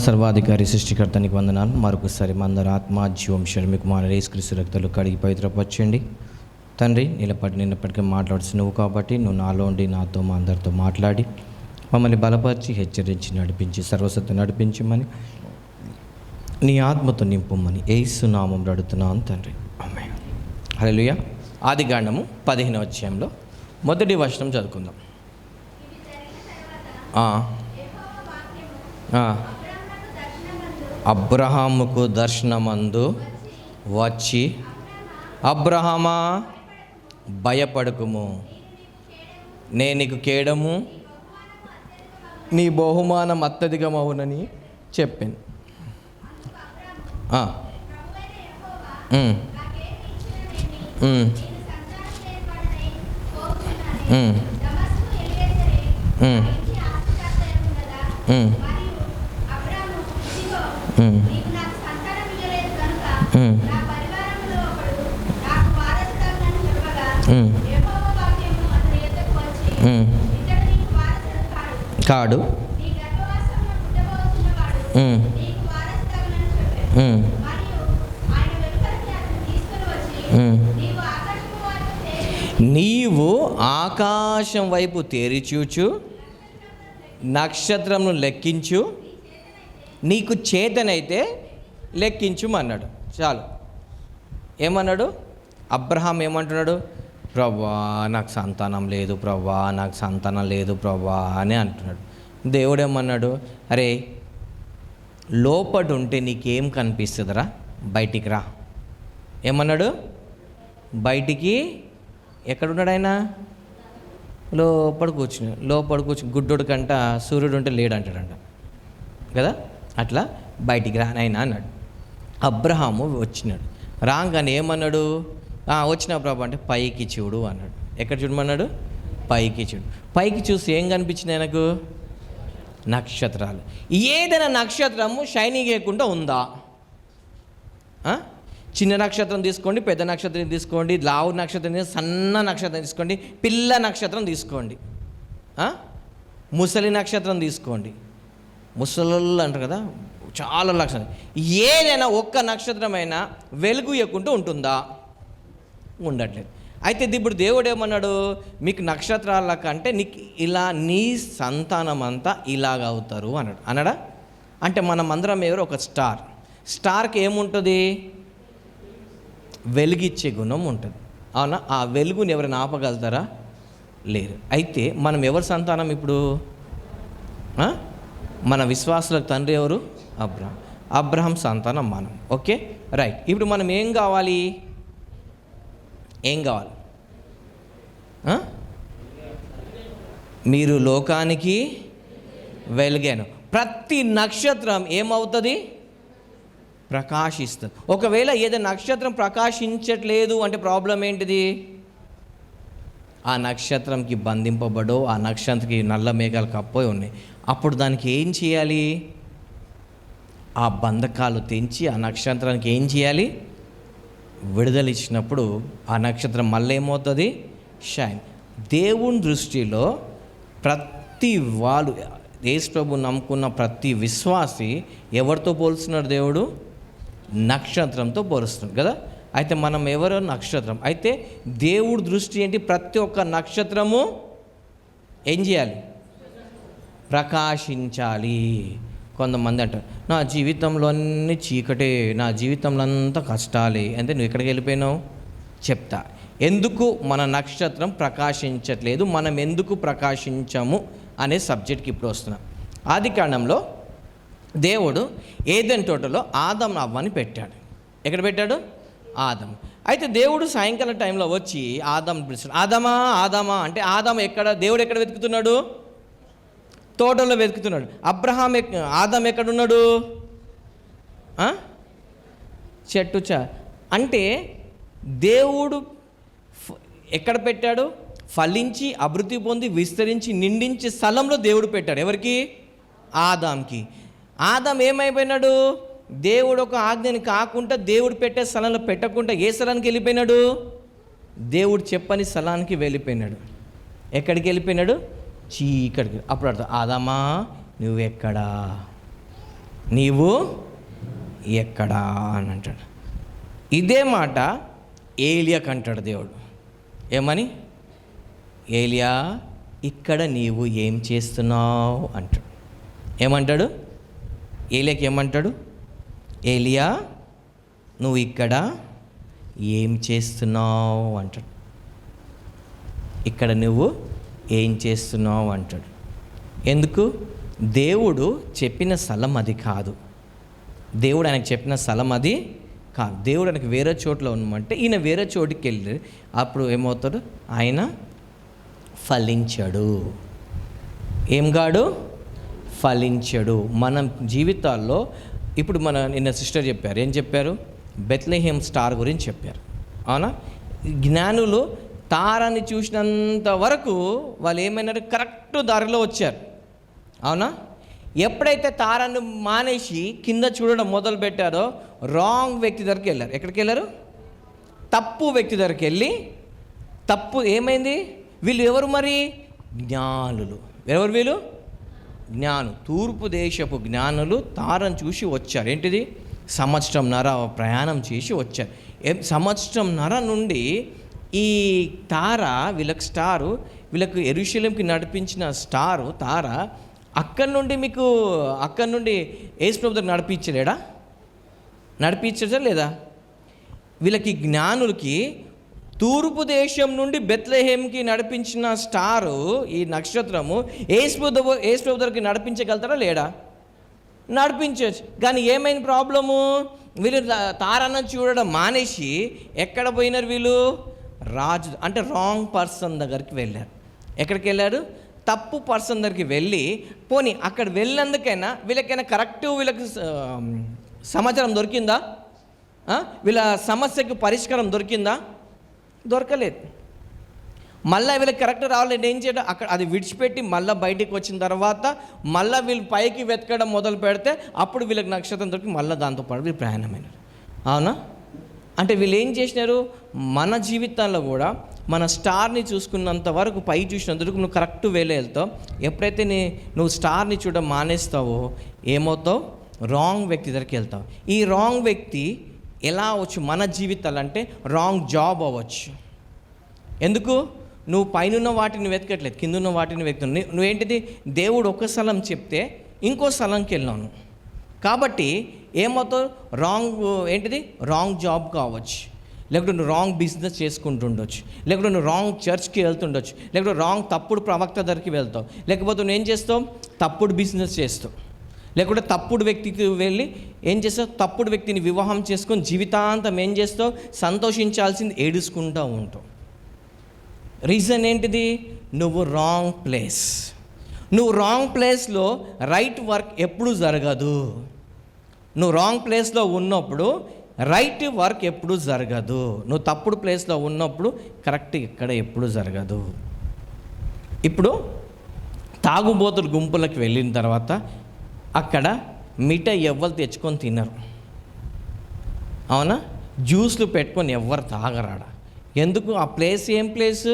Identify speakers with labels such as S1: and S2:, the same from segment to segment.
S1: సర్వాధికారి సృష్టికర్తానికి వందనాలు. మరొకసారి మందర ఆత్మ జీవం శర్మి కుమార యేసుక్రీస్తు రక్తాలు కడిగి పవిత్రపరచండి. తండ్రి, నిన్నప్పటికీ మాట్లాడుతు నువ్వు కాబట్టి నువ్వు నాలో ఉండి నాతో మా అందరితో మాట్లాడి మమ్మల్ని బలపరిచి హెచ్చరించి నడిపించి సర్వసత్వ నడిపించమని నీ ఆత్మతో నింపమని యేసు నామములో అడుగుతున్నాను తండ్రి, ఆమేన్. హల్లెలూయా. ఆదికాండము 15వ అధ్యాయంలో మొదటి వచనం చదువుకుందాం. అబ్రహాముకు దర్శనమందు వచ్చి, అబ్రహామా భయపడకుము, నేను నీకు కేడము, నీ బహుమానం అత్యధికమవునని చెప్పాను. కాడు నీవు ఆకాశం వైపు తేరిచూచు నక్షత్రమును లెక్కించు, నీకు చేతనైతే లెక్కించుమన్నాడు. చాలు. ఏమన్నాడు? అబ్రహాం ఏమంటున్నాడు? ప్రభా నాకు సంతానం లేదు, ప్రభా నాకు సంతానం లేదు ప్రభా అని అంటున్నాడు. దేవుడు ఏమన్నాడు? అరే లోపట ఉంటే నీకేం కనిపిస్తుందిరా, బయటికి రా. ఏమన్నాడు? బయటికి ఎక్కడున్నాడు ఆయన? లోపల కూర్చుని గుడ్డోడు కంట సూర్యుడు ఉంటే లేడు అంటాడంట కదా. అట్లా బయటికి రానైనా అన్నాడు. అబ్రహాము వచ్చినాడు. రాగానే ఏమన్నాడు? వచ్చిన ప్రభు అంటే పైకి చూడు అన్నాడు. ఎక్కడ చూడమన్నాడు? పైకి చూడు. పైకి చూసి ఏం కనిపించింది ఆయనకు? నక్షత్రాలు. ఏదైనా నక్షత్రము షైనింగ్ లేకుండా ఉందా? చిన్న నక్షత్రం తీసుకోండి, పెద్ద నక్షత్రం తీసుకోండి, లావు నక్షత్రం తీసుకోండి, సన్న నక్షత్రం తీసుకోండి, పిల్ల నక్షత్రం తీసుకోండి, ముసలి నక్షత్రం తీసుకోండి. ముసలు అంటారు కదా, చాలా నక్షత్రం. ఏదైనా ఒక్క నక్షత్రమైనా వెలుగు ఇవ్వకుండా ఉంటుందా? ఉండట్లేదు. అయితే ఇప్పుడు దేవుడు ఏమన్నాడు? మీకు నక్షత్రాల కంటే నీకు ఇలా నీ సంతానం అంతా ఇలాగ అవుతారు అన్నాడు. అన్నాడా? అంటే మనం అందరం ఎవరు? ఒక స్టార్కి ఏముంటుంది? వెలుగిచ్చే గుణం ఉంటుంది. అవునా? ఆ వెలుగుని ఎవరైనా ఆపగలుగుతారా? లేరు. అయితే మనం ఎవరి సంతానం ఇప్పుడు? మన విశ్వాసులకు తండ్రి ఎవరు? అబ్రహాం సంతానం మనం. Okay, right. ఇప్పుడు మనం ఏం కావాలి? మీరు లోకానికి వెలుగాను. ప్రతి నక్షత్రం ఏమవుతుంది? ప్రకాశిస్తుంది. ఒకవేళ ఏదైనా నక్షత్రం ప్రకాశించట్లేదు అంటే ప్రాబ్లం ఏంటిది? ఆ నక్షత్రంకి బంధింపబడో, ఆ నక్షత్రంకి నల్ల మేఘాలు కప్పోయి ఉన్నాయి. అప్పుడు దానికి ఏం చేయాలి? ఆ బంధకాలు తెంచి ఆ నక్షత్రానికి ఏం చేయాలి? విడుదల ఇచ్చినప్పుడు ఆ నక్షత్రం మళ్ళీ ఏమవుతుంది? షైన్. దేవుని దృష్టిలో ప్రతి వాళ్ళు, యేసు ప్రభు నమ్ముకున్న ప్రతి విశ్వాసి ఎవరితో పోలుస్తున్నాడు? దేవుడు నక్షత్రంతో పోలుస్తున్నాడు కదా. అయితే మనం ఎవరో నక్షత్రం. అయితే దేవుడి దృష్టి ఏంటి? ప్రతి ఒక్క నక్షత్రము ఏం చేయాలి? ప్రకాశించాలి. కొంతమంది అంటారు, నా జీవితంలో అన్నీ చీకటే, నా జీవితంలో అంతా కష్టాలే. అంటే నువ్వు ఎక్కడికి వెళ్ళిపోయినావు? చెప్తా ఎందుకు మన నక్షత్రం ప్రకాశించట్లేదు, మనం ఎందుకు ప్రకాశించము అనే సబ్జెక్ట్కి ఇప్పుడు వస్తున్నాం. ఆదికాండంలో దేవుడు ఏదెన్ తోటలో ఆదం అవ్వని పెట్టాడు. ఎక్కడ పెట్టాడు? ఆదం. అయితే దేవుడు సాయంకాలం టైంలో వచ్చి ఆదం పిలుస్తాడు. ఆదామా అంటే ఆదాం ఎక్కడ? దేవుడు ఎక్కడ వెతుకుతున్నాడు? తోటలో వెతుకుతున్నాడు. ఆదం ఎక్కడున్నాడు? చెట్టు అంటే దేవుడు ఎక్కడ పెట్టాడు? ఫలించి అభివృద్ధి పొంది విస్తరించి నిండించే స్థలంలో దేవుడు పెట్టాడు. ఎవరికి? ఆదాంకి. ఆదాం ఏమైపోయినాడు? దేవుడు ఒక ఆజ్ఞని కాకుండా దేవుడు పెట్టే స్థలంలో పెట్టకుండా ఏ స్థలానికి వెళ్ళిపోయినాడు? దేవుడు చెప్పని స్థలానికి వెళ్ళిపోయినాడు. ఎక్కడికి వెళ్ళిపోయినాడు? చీకటికి. అప్పుడు అర్థం, ఆదామా నువ్వెక్కడా? నీవు ఎక్కడా అని అంటాడు. ఇదే మాట ఏలియాకు అంటాడు దేవుడు. ఏమని? ఏలియా, ఇక్కడ నీవు ఏం చేస్తున్నావు అంటాడు. ఏమంటాడు? ఏలియాకి ఏమంటాడు? ఏలియా, నువ్వు ఇక్కడ ఏం చేస్తున్నావు అంటాడు. ఇక్కడ నువ్వు ఏం చేస్తున్నావు అంటాడు. ఎందుకు? దేవుడు చెప్పిన స్థలం అది కాదు. దేవుడు ఆయనకు చెప్పిన స్థలం అది కాదు. దేవుడు ఆయనకు వేరే చోట్ల ఉన్నమంటే ఈయన వేరే చోటుకి వెళ్ళి అప్పుడు ఏమవుతాడు? ఆయన ఫలించాడు. ఏం కాడు? ఫలించాడు. మన జీవితాల్లో ఇప్పుడు నిన్న సిస్టర్ చెప్పారు. ఏం చెప్పారు? బెత్లెహేమ్ స్టార్ గురించి చెప్పారు. అవునా? జ్ఞానులు తారని చూసినంత వరకు వాళ్ళు ఏమైనారు? కరెక్ట్ దారిలో వచ్చారు. అవునా? ఎప్పుడైతే తారను మానేసి కింద చూడడం మొదలు పెట్టారో రాంగ్ వ్యక్తి దగ్గరికి వెళ్ళారు. ఎక్కడికి వెళ్ళారు? తప్పు వ్యక్తి దగ్గరికి వెళ్ళి తప్పు ఏమైంది? వీళ్ళు ఎవరు మరి? జ్ఞానులు. ఎవరు వీళ్ళు? తూర్పు దేశపు జ్ఞానులు తారను చూసి వచ్చారు. ఏంటిది? సంవత్సరంన్నర ప్రయాణం చేసి వచ్చారు. సంవత్సరంన్నర నుండి ఈ తార వీళ్ళకి స్టారు, వీళ్ళకు యెరూషలేంకి నడిపించిన స్టారు తార అక్కడి నుండి యేసు ప్రభు దగ్గర నడిపించడా లేదా? వీళ్ళకి జ్ఞానులకి తూర్పు దేశం నుండి బెత్లెహేమ్కి నడిపించిన స్టారు, ఈ నక్షత్రము యేసు ప్రభు దగ్గరికి నడిపించగలుగుతారా లేడా? నడిపించవచ్చు. కానీ ఏమైంది ప్రాబ్లము? వీళ్ళు తారను చూడడం మానేసి ఎక్కడ పోయినారు? వీళ్ళు రాజు అంటే రాంగ్ పర్సన్ దగ్గరికి వెళ్ళారు. ఎక్కడికి వెళ్ళారు? తప్పు పర్సన్ దగ్గరికి వెళ్ళి పోనీ అక్కడ వెళ్ళినందుకైనా వీళ్ళకైనా కరెక్ట్ వీళ్ళకి సమాచారం దొరికిందా? వీళ్ళ సమస్యకు పరిష్కారం దొరికిందా? దొరకలేదు. మళ్ళీ వీళ్ళకి కరెక్ట్ రావాలంటే ఏం చేయడం? అక్కడ అది విడిచిపెట్టి మళ్ళీ బయటికి వచ్చిన తర్వాత మళ్ళీ వీళ్ళు పైకి వెతకడం మొదలు పెడితే అప్పుడు వీళ్ళకి నక్షత్రం దొరికి మళ్ళీ దాంతోపాటు వీళ్ళు ప్రయాణమైనారు. అవునా? అంటే వీళ్ళు ఏం చేసినారు? మన జీవితాల్లో కూడా మన స్టార్ని చూసుకున్నంత వరకు పై చూసినందుకు నువ్వు కరెక్ట్ వేలో వెళ్తావు. ఎప్పుడైతే నువ్వు స్టార్ని చూడడం మానేస్తావో ఏమవుతావు? రాంగ్ వ్యక్తి దగ్గరికి వెళ్తావు. ఈ రాంగ్ వ్యక్తి ఎలా అవ్వచ్చు మన జీవితాలు అంటే రాంగ్ జాబ్ అవ్వచ్చు. ఎందుకు? నువ్వు పైన వాటిని వెతకట్లేదు, కింద ఉన్న వాటిని వెతుకుతున్నావు. నువ్వేంటిది? దేవుడు ఒక స్థలం చెప్తే ఇంకో స్థలంకి వెళ్ళాను కాబట్టి ఏమవుతావు? రాంగ్ జాబ్ కావచ్చు, లేకపోతే నువ్వు రాంగ్ బిజినెస్ చేసుకుంటుండొచ్చు, లేకపోతే నువ్వు రాంగ్ చర్చ్కి వెళ్తుండొచ్చు, లేకపోతే రాంగ్ తప్పుడు ప్రవక్త దగ్గరికి వెళ్తావు, లేకపోతే నువ్వు ఏం చేస్తావు? తప్పుడు బిజినెస్ చేస్తావు, లేకుంటే తప్పుడు వ్యక్తికి వెళ్ళి ఏం చేస్తావు? తప్పుడు వ్యక్తిని వివాహం చేసుకొని జీవితాంతం ఏం చేస్తావు? సంతోషించాల్సింది ఏడుచుకుంటూ ఉంటావు. రీజన్ ఏంటిది? నువ్వు రాంగ్ ప్లేస్లో రైట్ వర్క్ ఎప్పుడు జరగదు. నువ్వు రాంగ్ ప్లేస్లో ఉన్నప్పుడు రైట్ వర్క్ ఎప్పుడు జరగదు. నువ్వు తప్పుడు ప్లేస్లో ఉన్నప్పుడు కరెక్ట్ ఇక్కడ ఎప్పుడు జరగదు. ఇప్పుడు తాగుబోతుల గుంపులకు వెళ్ళిన తర్వాత అక్కడ మిఠాయి ఎవ్వరు తెచ్చుకొని తినరు. అవునా? జ్యూస్లు పెట్టుకొని ఎవ్వరు తాగరాడ. ఎందుకు? ఆ ప్లేస్ ఏం ప్లేస్?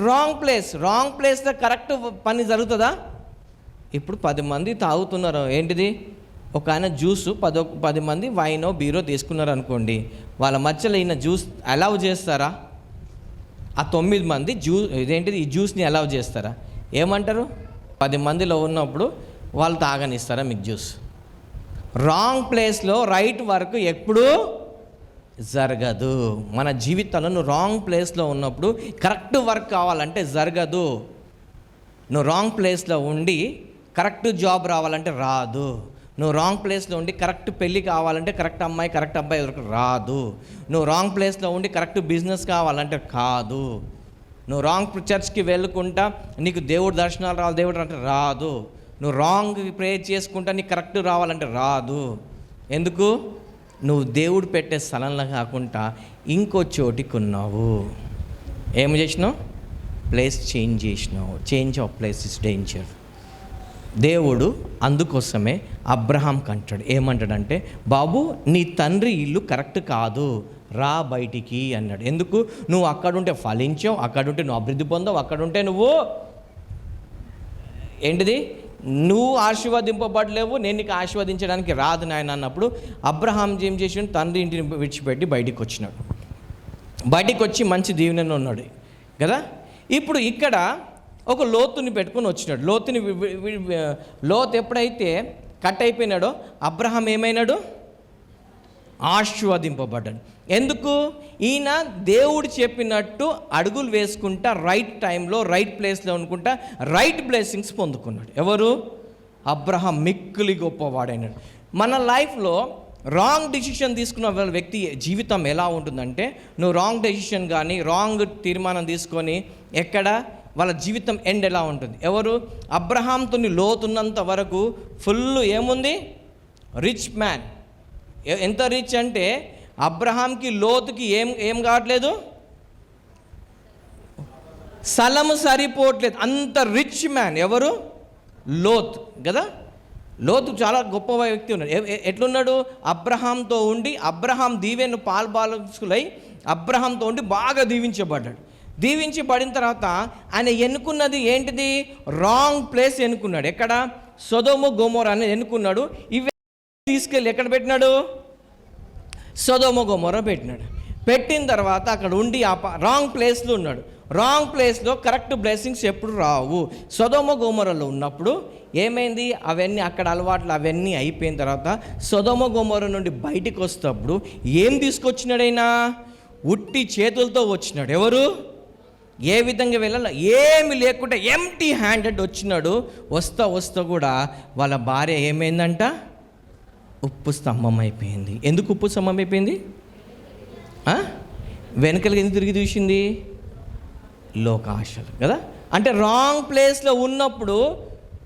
S1: రాంగ్ ప్లేస్లో కరెక్ట్ పని జరుగుతుందా? ఇప్పుడు 10 మంది తాగుతున్నారు. ఏంటిది? ఒక ఆయన జ్యూసు 10 మంది వైనో బీరో తీసుకున్నారు అనుకోండి. వాళ్ళ మధ్యలో ఈయన జ్యూస్ అలౌ చేస్తారా? ఆ 9 మంది ఈ జ్యూస్ని అలౌ చేస్తారా? ఏమంటారు? 10 మందిలో ఉన్నప్పుడు వాళ్ళు తాగనిస్తారా మీకు జ్యూస్? రాంగ్ ప్లేస్లో రైట్ వర్క్ ఎప్పుడూ జరగదు. మన జీవితంలో నువ్వు రాంగ్ ప్లేస్లో ఉన్నప్పుడు కరెక్ట్ వర్క్ కావాలంటే జరగదు. నువ్వు రాంగ్ ప్లేస్లో ఉండి కరెక్ట్ జాబ్ రావాలంటే రాదు. నువ్వు రాంగ్ ప్లేస్లో ఉండి కరెక్ట్ పెళ్ళి కావాలంటే కరెక్ట్ అమ్మాయి కరెక్ట్ అబ్బాయి వరకు రాదు. నువ్వు రాంగ్ ప్లేస్లో ఉండి కరెక్ట్ బిజినెస్ కావాలంటే కాదు. నువ్వు రాంగ్ చర్చ్కి వెళ్ళుకుంటా నీకు దేవుడు దర్శనాలు రావాలి దేవుడు అంటే రాదు. నువ్వు రాంగ్ ప్రేయర్ చేసుకుంటా నీకు కరెక్ట్ రావాలంటే రాదు. ఎందుకు? నువ్వు దేవుడు పెట్టే స్థలంలో కాకుండా ఇంకో చోటికి ఉన్నావు. ఏం చేసినావు? ప్లేస్ చేంజ్ చేసినావు. Change of place is danger. దేవుడు అందుకోసమే అబ్రహాంకి అంటాడు. ఏమంటాడంటే, బాబు నీ తండ్రి ఇల్లు కరెక్ట్ కాదు, రా బయటికి అన్నాడు. ఎందుకు? నువ్వు అక్కడుంటే ఫలించావు, అక్కడుంటే నువ్వు అభివృద్ధి పొందావు, అక్కడుంటే నువ్వు ఏంటిది నువ్వు ఆశీర్వదింపబడలేవు, నేను నీకు ఆశీర్వదించడానికి రాదు నాయన అన్నప్పుడు అబ్రహాం ఏం చేసి తండ్రి ఇంటిని విడిచిపెట్టి బయటికి వచ్చినాడు. బయటికి వచ్చి మంచి దీవెనలో ఉన్నాడు కదా. ఇప్పుడు ఇక్కడ ఒక లోతుని పెట్టుకొని వచ్చినాడు. లోతు ఎప్పుడైతే కట్ అయిపోయినాడో అబ్రహాం ఏమైనాడు? ఆశీర్వదింపబడ్డాడు. ఎందుకు? ఈయన దేవుడు చెప్పినట్టు అడుగులు వేసుకుంటా రైట్ టైంలో రైట్ ప్లేస్లో అనుకుంటా రైట్ బ్లెస్సింగ్స్ పొందుకున్నాడు. ఎవరు? అబ్రహాం మిక్కిలి గొప్పవాడైనాడు. మన లైఫ్లో రాంగ్ డెసిషన్ తీసుకున్న వ్యక్తి జీవితం ఎలా ఉంటుందంటే, నువ్వు రాంగ్ డెసిషన్ కానీ రాంగ్ తీర్మానం తీసుకొని ఎక్కడ వాళ్ళ జీవితం ఎండ్ ఎలా ఉంటుంది? ఎవరు? అబ్రహాంతో లోతున్నంత వరకు ఫుల్ ఏముంది? Rich man. ఎంత రిచ్ అంటే అబ్రహాంకి లోతుకి ఏం కావట్లేదు, స్థలము సరిపోవట్లేదు, అంత రిచ్ మ్యాన్. ఎవరు? లోత్ కదా. లోతు చాలా గొప్ప వ్యక్తి ఉన్నాడు. ఎట్లున్నాడు? అబ్రహాంతో ఉండి అబ్రహాం దీవెను పాల్బాలకులై అబ్రహాంతో ఉండి బాగా దీవించబడ్డాడు. దీవించబడిన తర్వాత ఆయన ఎన్నుకున్నది ఏంటిది? రాంగ్ ప్లేస్ ఎన్నుకున్నాడు. ఎక్కడ? సొదొమ గొమొర్రా అనేది ఎన్నుకున్నాడు. ఇవి తీసుకెళ్ళి ఎక్కడ పెట్టినాడు? సొదొమ గొమొర్రా పెట్టినాడు. పెట్టిన తర్వాత అక్కడ ఉండి రాంగ్ ప్లేస్లో ఉన్నాడు. రాంగ్ ప్లేస్లో కరెక్ట్ బ్లెస్సింగ్స్ ఎప్పుడు రావు. సొదొమ గొమొర్రాలో ఉన్నప్పుడు ఏమైంది? అవన్నీ అక్కడ అలవాట్లు అవన్నీ అయిపోయిన తర్వాత సొదొమ గొమొర్రా నుండి బయటికి వస్తేప్పుడు ఏం తీసుకొచ్చినాడైనా? ఉట్టి చేతులతో వచ్చినాడు. ఎవరు? ఏ విధంగా వెళ్ళాలి? ఏమి లేకుండా ఎంటీ హ్యాండెడ్ వచ్చినాడు. వస్తా కూడా వాళ్ళ భార్య ఏమైందంట? ఉప్పు స్తంభం అయిపోయింది. ఎందుకు ఉప్పు స్తంభం అయిపోయింది? వెనకలకి ఎందుకు తిరిగి చూసింది? లోకాశలు కదా. అంటే రాంగ్ ప్లేస్లో ఉన్నప్పుడు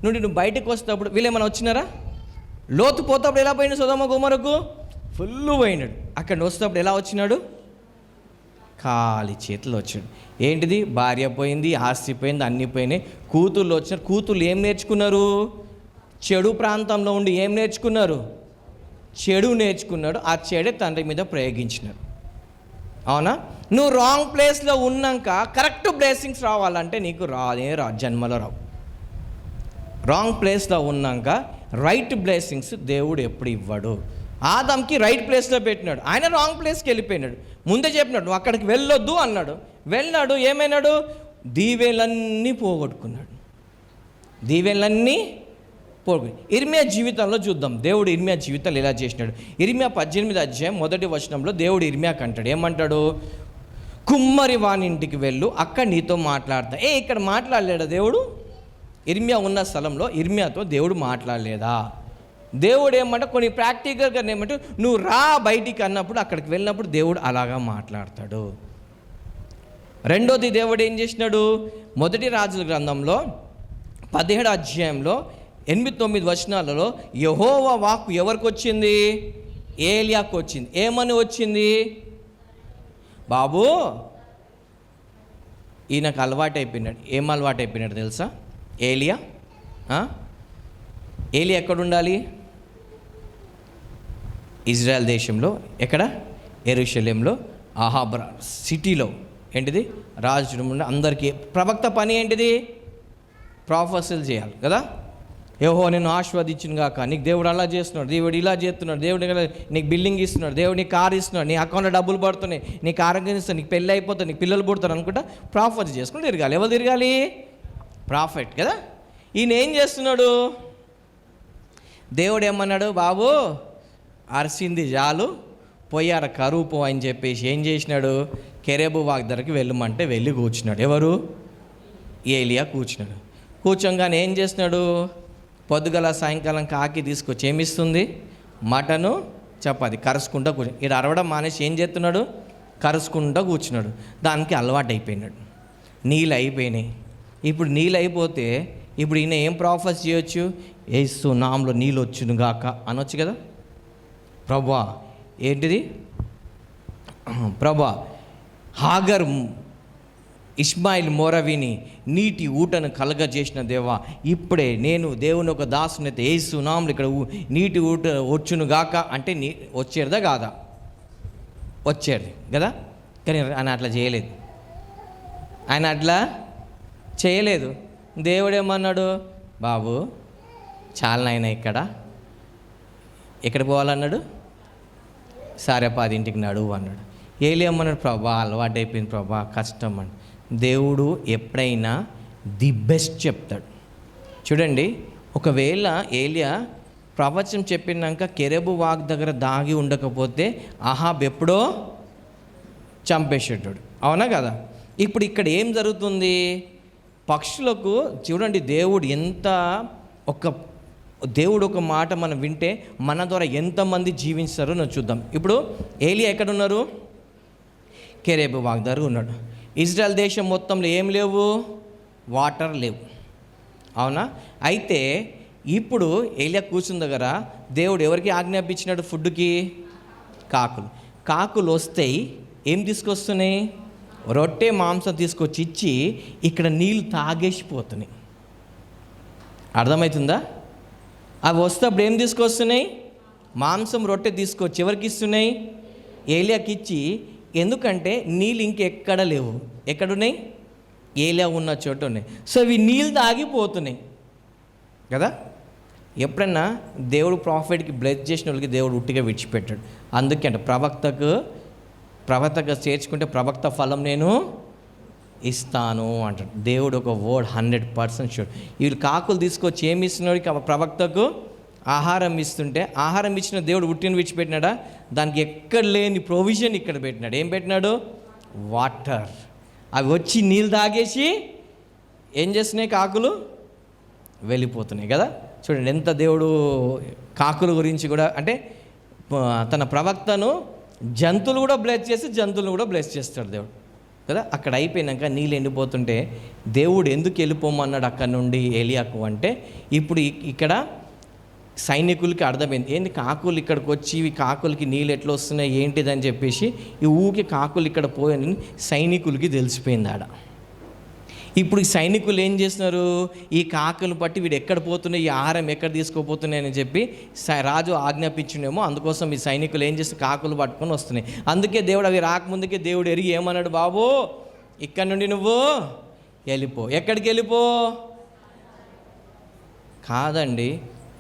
S1: నువ్వు బయటకు వస్తేప్పుడు వీళ్ళేమైనా వచ్చినారా? లోతు పోతప్పుడు ఎలా పోయినాడు? సొదొమ గొమొర్రాకు ఫుల్ పోయినాడు. అక్కడ వస్తేప్పుడు ఎలా వచ్చినాడు? ఖాళీ చేతులు వచ్చాడు. ఏంటిది? భార్య పోయింది, ఆస్తి పోయింది, అన్నీ పోయినాయి. కూతుళ్ళు వచ్చినారు. కూతుళ్ళు ఏం నేర్చుకున్నారు? చెడు ప్రాంతంలో ఉండి ఏం నేర్చుకున్నారు? చెడు నేర్చుకున్నాడు. ఆ చెడే తండ్రి మీద ప్రయోగించినారు. అవునా? నువ్వు రాంగ్ ప్లేస్లో ఉన్నాక కరెక్ట్ బ్లెస్సింగ్స్ రావాలంటే నీకు జన్మలో రావు. రాంగ్ ప్లేస్లో ఉన్నాక రైట్ బ్లెస్సింగ్స్ దేవుడు ఎప్పుడు ఇవ్వడు. ఆదాంకి రైట్ ప్లేస్లో పెట్టినాడు, ఆయన రాంగ్ ప్లేస్కి వెళ్ళిపోయినాడు. ముందే చెప్పినాడు నువ్వు అక్కడికి వెళ్ళొద్దు అన్నాడు. వెళ్ళాడు. ఏమైనాడు? దీవెనలన్నీ పోగొట్టుకున్నాడు. దీవెనలన్నీ ఇర్మియా జీవితంలో చూద్దాం. దేవుడు ఇర్మియా జీవితాలు ఎలా చేసినాడు. ఇర్మియా 18వ అధ్యాయం 1వ వచనంలో దేవుడు ఇర్మియాకి అంటాడు. ఏమంటాడు? కుమ్మరి వాని ఇంటికి వెళ్ళు, అక్కడ నీతో మాట్లాడతా. ఇక్కడ మాట్లాడలేడా దేవుడు? ఇర్మియా ఉన్న స్థలంలో ఇర్మియాతో దేవుడు మాట్లాడలేదా? దేవుడు ఏమంటే కొన్ని ప్రాక్టికల్గా ఏమంటే నువ్వు రా బయటికి అన్నప్పుడు అక్కడికి వెళ్ళినప్పుడు దేవుడు అలాగా మాట్లాడతాడు. రెండోది దేవుడు ఏం చేసినాడు? మొదటి రాజుల గ్రంథంలో 17వ అధ్యాయంలో 8-9 వచనాలలో యెహోవా వాక్కు ఎవరికి వచ్చింది? ఏలియాకు వచ్చింది. ఏమని వచ్చింది? బాబు ఈయనకు అలవాటు అయిపోయినాడు. ఏం అలవాటు అయిపోయినాడు తెలుసా? ఏలియా ఎక్కడ ఉండాలి? ఇజ్రాయెల్ దేశంలో. ఎక్కడ? యెరూషలేంలో అహాబ్ సిటీలో. ఏంటిది? రాజు అందరికీ ప్రవక్త పని ఏంటిది? ప్రాఫెసీలు చేయాలి కదా. యెహోవా నిన్ను ఆశీర్వదించును గాక, నీకు దేవుడు అలా చేస్తున్నాడు, దేవుడు ఇలా చేస్తున్నాడు, దేవుడు నీకు బిల్డింగ్ ఇస్తున్నాడు, దేవుడు నీకు కారు ఇస్తున్నాడు, నీ అకౌంట్లో డబ్బులు పడుతున్నాయి, నీకు ఆరోగ్యం ఇస్తాడు, నీకు పెళ్ళి అయిపోతుంది, నీకు పిల్లలు పుడతారు అనుకుంటా ప్రాఫెసీ చేసుకుని తిరగాలి. ఎవరు తిరగాలి? ప్రాఫెట్ కదా. ఈయన ఏం చేస్తున్నాడు? దేవుడు ఏమన్నాడు? బాబు అరిసింది చాలు, పోయారు కరువు పో అని చెప్పేసి ఏం చేసినాడు? కెరేబు వాగ్ దగ్గరికి వెళ్ళమంటే వెళ్ళి కూర్చున్నాడు. ఎవరు? ఏలియా కూర్చున్నాడు. కూర్చోగానే ఏం చేస్తున్నాడు? పొద్దుగల సాయంకాలం కాకి తీసుకొచ్చి ఏమిస్తుంది? మటను చపాతి కరుసుకుంటూ కూర్చొని. ఇక్కడ అరవడం మానేసి ఏం చేస్తున్నాడు? కరుసుకుంటూ కూర్చున్నాడు. దానికి అలవాటు అయిపోయినాడు. నీళ్ళు అయిపోయినాయి. ఇప్పుడు నీళ్ళు అయిపోతే ఇప్పుడు ఈయన ఏం ప్రాఫెస్ చేయొచ్చు? యేసు నామములో నీళ్ళు వచ్చును గాక అనొచ్చు కదా. ప్రభా ఏంటిది? ప్రభా హాగర్ ఇష్మాయిల్ మొరవిని నీటి ఊటను కలగజేసిన దేవా, ఇప్పుడే నేను దేవుని ఒక దాసునైతే యేసు నామములో ఇక్కడ నీటి ఊట వచ్చును గాక అంటే వచ్చేదా కాదా? వచ్చేది కదా. కానీ ఆయన అట్లా చేయలేదు. ఆయన అట్లా చేయలేదు. దేవుడు ఏమన్నాడు? బాబు చాలా నాయన ఎక్కడ పోవాలన్నాడు? సారెపాది ఇంటికి నడువు అన్నాడు. ఏలియమ్మన్నాడు, ప్రభా అలవాటు అయిపోయింది ప్రభా, కష్టం అని. దేవుడు ఎప్పుడైనా ది బెస్ట్ చెప్తాడు. చూడండి, ఒకవేళ ఏలియా ప్రవచనం చెప్పినాక కెరెబు వాగ్ దగ్గర దాగి ఉండకపోతే అహాబ్ ఎప్పుడో చంపేసేటాడు, అవునా కదా? ఇప్పుడు ఇక్కడ ఏం జరుగుతుంది? పక్షులకు చూడండి, దేవుడు ఒక మాట మనం వింటే మన ద్వారా ఎంతమంది జీవిస్తారో మనం చూద్దాం. ఇప్పుడు ఏలియా ఎక్కడున్నారు? కెరెబు వాగ్ దగ్గర ఉన్నాడు. ఇజ్రాయెల్ దేశం మొత్తంలో ఏం లేవు? వాటర్ లేవు, అవునా? అయితే ఇప్పుడు ఏలియా కూర్చున్న దగ్గర దేవుడు ఎవరికి ఆజ్ఞాపించినాడు? ఫుడ్కి కాకులు వస్తాయి. ఏం తీసుకొస్తున్నాయి? రొట్టె మాంసం తీసుకొచ్చి ఇచ్చి ఇక్కడ నీళ్ళు తాగేసిపోతున్నాయి. అర్థమవుతుందా? అవి వస్తే అప్పుడు ఏం తీసుకొస్తున్నాయి? మాంసం రొట్టె తీసుకొచ్చి ఎవరికి ఇస్తున్నాయి? ఏలియాకి ఇచ్చి. ఎందుకంటే నీళ్ళు ఇంకెక్కడ లేవు. ఎక్కడున్నాయి? ఏలియా ఉన్న చోట ఉన్నాయి. సో ఇవి నీళ్ళు తాగిపోతున్నాయి కదా. ఎప్పుడన్నా దేవుడు ప్రాఫిట్కి బ్లెస్ చేసిన వాళ్ళకి దేవుడు ఉట్టిగా విడిచిపెట్టాడు. అందుకే అంటే ప్రవక్తగా చేర్చుకుంటే ప్రవక్త ఫలం నేను ఇస్తాను అంటాడు దేవుడు. ఒక వర్డ్ 100% షూర్. వీళ్ళు కాకులు తీసుకొచ్చి ఏమి ఇస్తున్నాడు? ప్రవక్తకు ఆహారం ఇస్తుంటే ఆహారం ఇచ్చిన దేవుడు ఉట్టిని విడిచిపెట్టినాడా? దానికి ఎక్కడ లేని ప్రొవిజన్ ఇక్కడ పెట్టినాడు. ఏం పెట్టినాడు? వాటర్. అవి వచ్చి నీళ్ళు తాగేసి ఏం చేస్తున్నాయి? కాకులు వెళ్ళిపోతున్నాయి కదా. చూడండి ఎంత దేవుడు కాకుల గురించి కూడా, అంటే తన ప్రవక్తను జంతువులు కూడా బ్లెస్ చేసి జంతువులను కూడా బ్లెస్ చేస్తాడు దేవుడు కదా. అక్కడ అయిపోయినాక నీళ్ళు ఎండిపోతుంటే దేవుడు ఎందుకు వెళ్ళిపోమన్నాడు అక్కడ నుండి ఏలియాకు అంటే, ఇప్పుడు ఇక్కడ సైనికులకి అర్థమైంది. ఏంటి కాకులు ఇక్కడికి వచ్చి ఇవి కాకులకి నీళ్ళు ఎట్లా వస్తున్నాయి ఏంటిదని చెప్పేసి ఈ ఊకి కాకులు ఇక్కడ పోయని సైనికులకి తెలిసిపోయింది ఆడ. ఇప్పుడు ఈ సైనికులు ఏం చేస్తున్నారు? ఈ కాకులు పట్టి వీడు ఎక్కడ పోతున్నాయి, ఈ ఆహారం ఎక్కడ తీసుకోపోతున్నాయని చెప్పి రాజు ఆజ్ఞాపించిండేమో. అందుకోసం ఈ సైనికులు ఏం చేస్తే కాకులు పట్టుకొని వస్తున్నాయి. అందుకే దేవుడు అవి రాకముందుకే దేవుడు ఎరిగి ఏమన్నాడు? బాబు ఇక్కడ నుండి నువ్వు వెళ్ళిపో. ఎక్కడికి వెళ్ళిపో? కాదండి,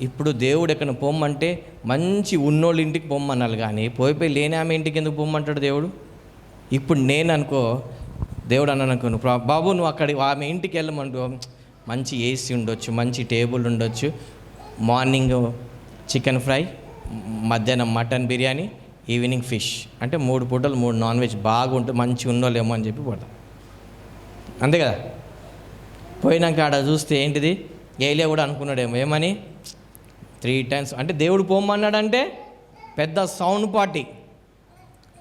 S1: ఇప్పుడు దేవుడు ఎక్కడ పొమ్మంటే మంచి ఉన్నోళ్ళ ఇంటికి పొమ్మన్నాడు, కానీ పోయిపోయి లేని ఆమె ఇంటికి ఎందుకు పొమ్మంటాడు దేవుడు? ఇప్పుడు నేను అనుకో, దేవుడు అన్నాను అనుకో, నువ్వు బాబు నువ్వు అక్కడికి ఆమె ఇంటికి వెళ్ళమంటూ, మంచి ఏసీ ఉండొచ్చు, మంచి టేబుల్ ఉండొచ్చు, మార్నింగ్ చికెన్ ఫ్రై, మధ్యాహ్నం మటన్ బిర్యానీ, ఈవినింగ్ ఫిష్, అంటే 3 పూటలు 3 నాన్ వెజ్ బాగుంటుంది, మంచి ఉన్నోళ్ళేమో అని చెప్పి పోతాం. అంతే కదా. పోయినాక ఆడ చూస్తే ఏంటిది? ఏలియా కూడా అనుకున్నాడేమో ఏమని, 3 times అంటే దేవుడు పోమన్నాడంటే పెద్ద సౌండ్ పార్టీ.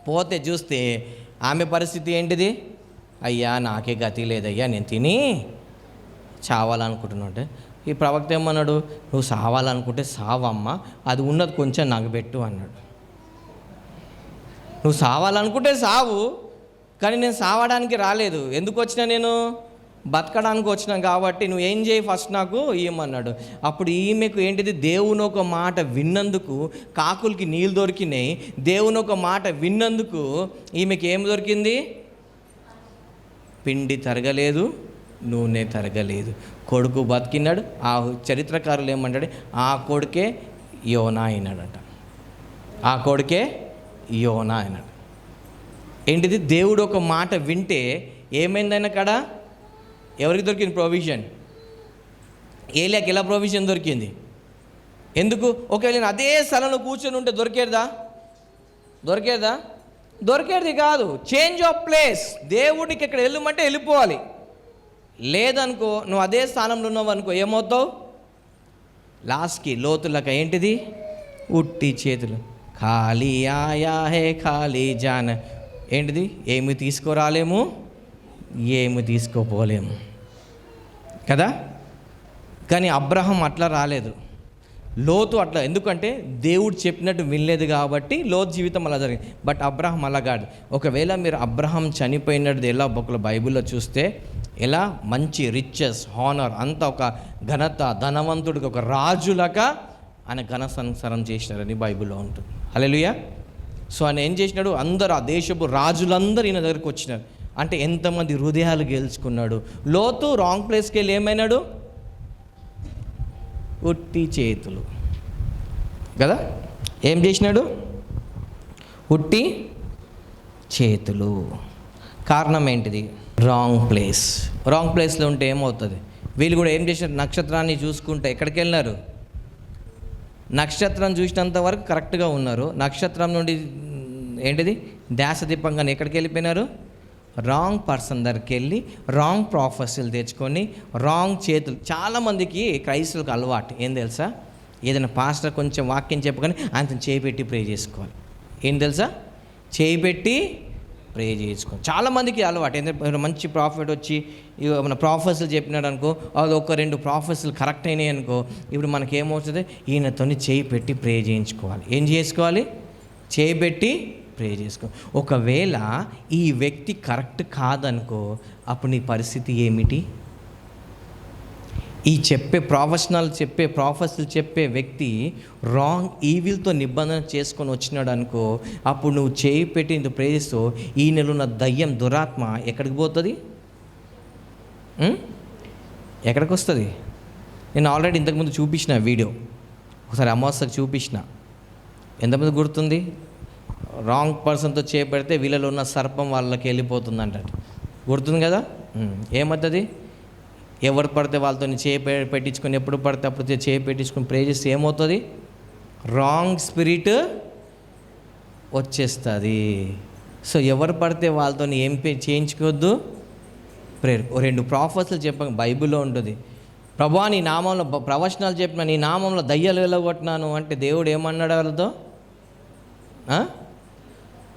S1: పోతే చూస్తే ఆమె పరిస్థితి ఏంటిది? అయ్యా నాకే గతి లేదయ్యా, నేను తిని చావాలనుకుంటున్నా. అంటే ఈ ప్రవక్త ఏమన్నాడు? నువ్వు సావాలనుకుంటే సావమ్మా, అది ఉన్నది కొంచెం నాకు పెట్టు అన్నాడు. నువ్వు సావాలనుకుంటే సావు, కానీ నేను సావడానికి రాలేదు. ఎందుకు వచ్చినా? నేను బతకడానికి వచ్చినాం కాబట్టి నువ్వు ఏం చేయి ఫస్ట్ నాకు ఇవ్వమన్నాడు. అప్పుడు ఈమెకు ఏంటిది? దేవుని ఒక మాట విన్నందుకు కాకులకి నీళ్ళు దొరికినాయి. దేవుని ఒక మాట విన్నందుకు ఈమెకి ఏం దొరికింది? పిండి తరగలేదు, నూనె తరగలేదు, కొడుకు బతికినాడు. ఆ చరిత్రకారులు ఏమంటాడు? ఆ కొడుకే యోనా అయినాడట. ఆ కొడుకే యోనా అయినాడు. ఏంటిది? దేవుడు ఒక మాట వింటే ఏమైందైనా కాడ ఎవరికి దొరికింది ప్రొవిజన్? ఏలియాకి ఎలా ప్రొవిజన్ దొరికింది? ఎందుకు? ఒకవేళ నేను అదే స్థలంలో కూర్చొని ఉంటే దొరికేదా? దొరికేది కాదు. Change of place. దేవుడికి ఇక్కడ వెళ్ళమంటే వెళ్ళిపోవాలి. లేదనుకో, నువ్వు అదే స్థానంలో ఉన్నావు అనుకో, ఏమవుతావు? లాస్ట్కి లోతులక ఏంటిది? ఉట్టి చేతులు. ఖాళీ ఆయా హే ఖాళీ జాన్. ఏంటిది? ఏమి తీసుకురాలేము, ఏమి తీసుకోపోలేము కదా. కానీ అబ్రహం అట్లా రాలేదు, లోతు అట్లా. ఎందుకంటే దేవుడు చెప్పినట్టు వినలేదు కాబట్టి లోతు జీవితం అలా జరిగింది. బట్ అబ్రహం అలా కాదు. ఒకవేళ మీరు అబ్రహం చనిపోయినది ఎలా ఒక బైబిల్లో చూస్తే ఎలా మంచి రిచెస్, హానర్, అంతా ఒక ఘనత, ధనవంతుడికి ఒక రాజులగా ఆయన ఘన సంసారం చేసినారని బైబిల్లో ఉంటుంది. హల్లెలూయా. సో ఆయన ఏం చేసినాడు? అందరూ ఆ దేశపు రాజులందరూ ఈయన దగ్గరికి వచ్చినారు. అంటే ఎంతమంది హృదయాలు గెలుచుకున్నాడు. లోతు రాంగ్ ప్లేస్కి వెళ్ళి ఏమైనాడు? ఉట్టి చేతులు కదా. ఏం చేసినాడు? ఉట్టి చేతులు. కారణం ఏంటిది? రాంగ్ ప్లేస్లో ఉంటే ఏమవుతుంది? వీళ్ళు కూడా ఏం చేశారు? నక్షత్రాన్ని చూసుకుంటే ఎక్కడికి వెళ్ళినారు? నక్షత్రం చూసినంత వరకు కరెక్ట్గా ఉన్నారు. నక్షత్రం నుండి ఏంటిది ధ్యాస దీపంగా ఎక్కడికి వెళ్ళిపోయినారు? రాంగ్ పర్సన్ దగ్గరికి వెళ్ళి రాంగ్ ప్రాఫెసీలు తెచ్చుకొని రాంగ్ చేతులు. చాలామందికి క్రైస్తవులకు అలవాటు ఏం తెలుసా? ఏదైనా పాస్టర్ కొంచెం వాక్యం చెప్పగానే ఆయనతో చేయి పెట్టి ప్రే చేసుకోవాలి. ఏం తెలుసా? చేయి పెట్టి ప్రే చేసుకోవాలి. చాలామందికి అలవాటు. ఎందుకంటే మంచి ప్రాఫిట్ వచ్చి మన ప్రాఫెసీలు చెప్పినాడు అనుకో, అది ఒక 2 ప్రాఫెసీలు కరెక్ట్ అయినాయి అనుకో, ఇప్పుడు మనకేమవుతుంది? ఈయనతో చేయి పెట్టి ప్రే చేయించుకోవాలి. ఏం చేసుకోవాలి? చేయి పెట్టి ప్రే చేసుకో. ఒకవేళ ఈ వ్యక్తి కరెక్ట్ కాదనుకో, అప్పుడు నీ పరిస్థితి ఏమిటి? ఈ ప్రాఫెసీలు చెప్పే వ్యక్తి రాంగ్ ఈవిల్తో నిబంధన చేసుకొని వచ్చినాడు అనుకో, అప్పుడు నువ్వు చేయి పెట్టి ఇందుకు ప్రే చేస్తూ ఈ నెలన్న దయ్యం దురాత్మ ఎక్కడికి పోతుంది? ఎక్కడికి వస్తుంది? నేను ఆల్రెడీ ఇంతకుముందు చూపించిన వీడియో, ఒకసారి అమావాస్యకు చూపించిన. ఎంతమంది గుర్తుంది? రాంగ్ పర్సన్తో చేపెడితే వీళ్ళలో ఉన్న సర్పం వాళ్ళకి వెళ్ళిపోతుంది అంటాడు. గుర్తుంది కదా? ఏమవుతుంది? ఎవరు పడితే వాళ్ళతో పెట్టించుకొని ఎప్పుడు పడితే అప్పుడు పెట్టించుకొని ప్రే చేస్తే ఏమవుతుంది? రాంగ్ స్పిరిట్ వచ్చేస్తుంది. సో ఎవరు పడితే వాళ్ళతో ఏం చేయించుకోవద్దు? ప్రేయర్. 2 ప్రాఫెసీలు చెప్పాక బైబిల్లో ఉంటుంది. ప్రభువా నీ నామంలో ప్రవచనాలు చెప్పిన, నీ నామంలో దయ్యాలు వెళ్ళగొట్టినాను అంటే దేవుడు ఏమన్నాడు వాళ్ళతో?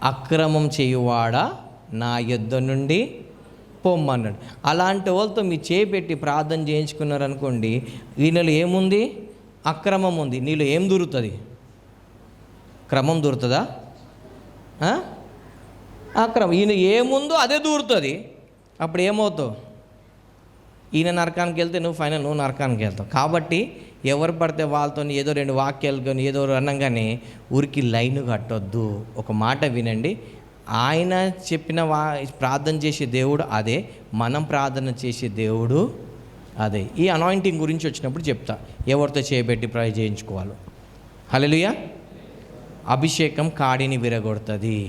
S1: అక్రమం చేయువాడా నా యొద్ద నుండి పొమ్మన్నాడు. అలాంటి వాళ్ళతో మీ చేపెట్టి ప్రార్థన చేయించుకున్నారనుకోండి, ఈయనలో ఏముంది? అక్రమం ఉంది. నీలో ఏం దొరుకుతుంది? క్రమం దొరుకుతుందా? అక్రమం. ఈయన ఏముందో అదే దూరుతుంది. అప్పుడు ఏమవుతావు? ఈయన నరకానికి వెళ్తే నువ్వు నరకానికి వెళ్తావు. కాబట్టి ఎవరు పడితే వాళ్ళతో ఏదో 2 వాక్యాలు కానీ ఏదో అనగానే ఊరికి లైన్ కట్టొద్దు. ఒక మాట వినండి. ఆయన చెప్పిన ప్రార్థన చేసే దేవుడు అదే, మనం ప్రార్థన చేసే దేవుడు అదే. ఈ అనాయింటింగ్ గురించి వచ్చినప్పుడు చెప్తా, ఎవరితో చేయబెట్టి ప్రే చేయించుకోవాలో. హల్లెలూయా. అభిషేకం కాడిని విరగొడుతుంది.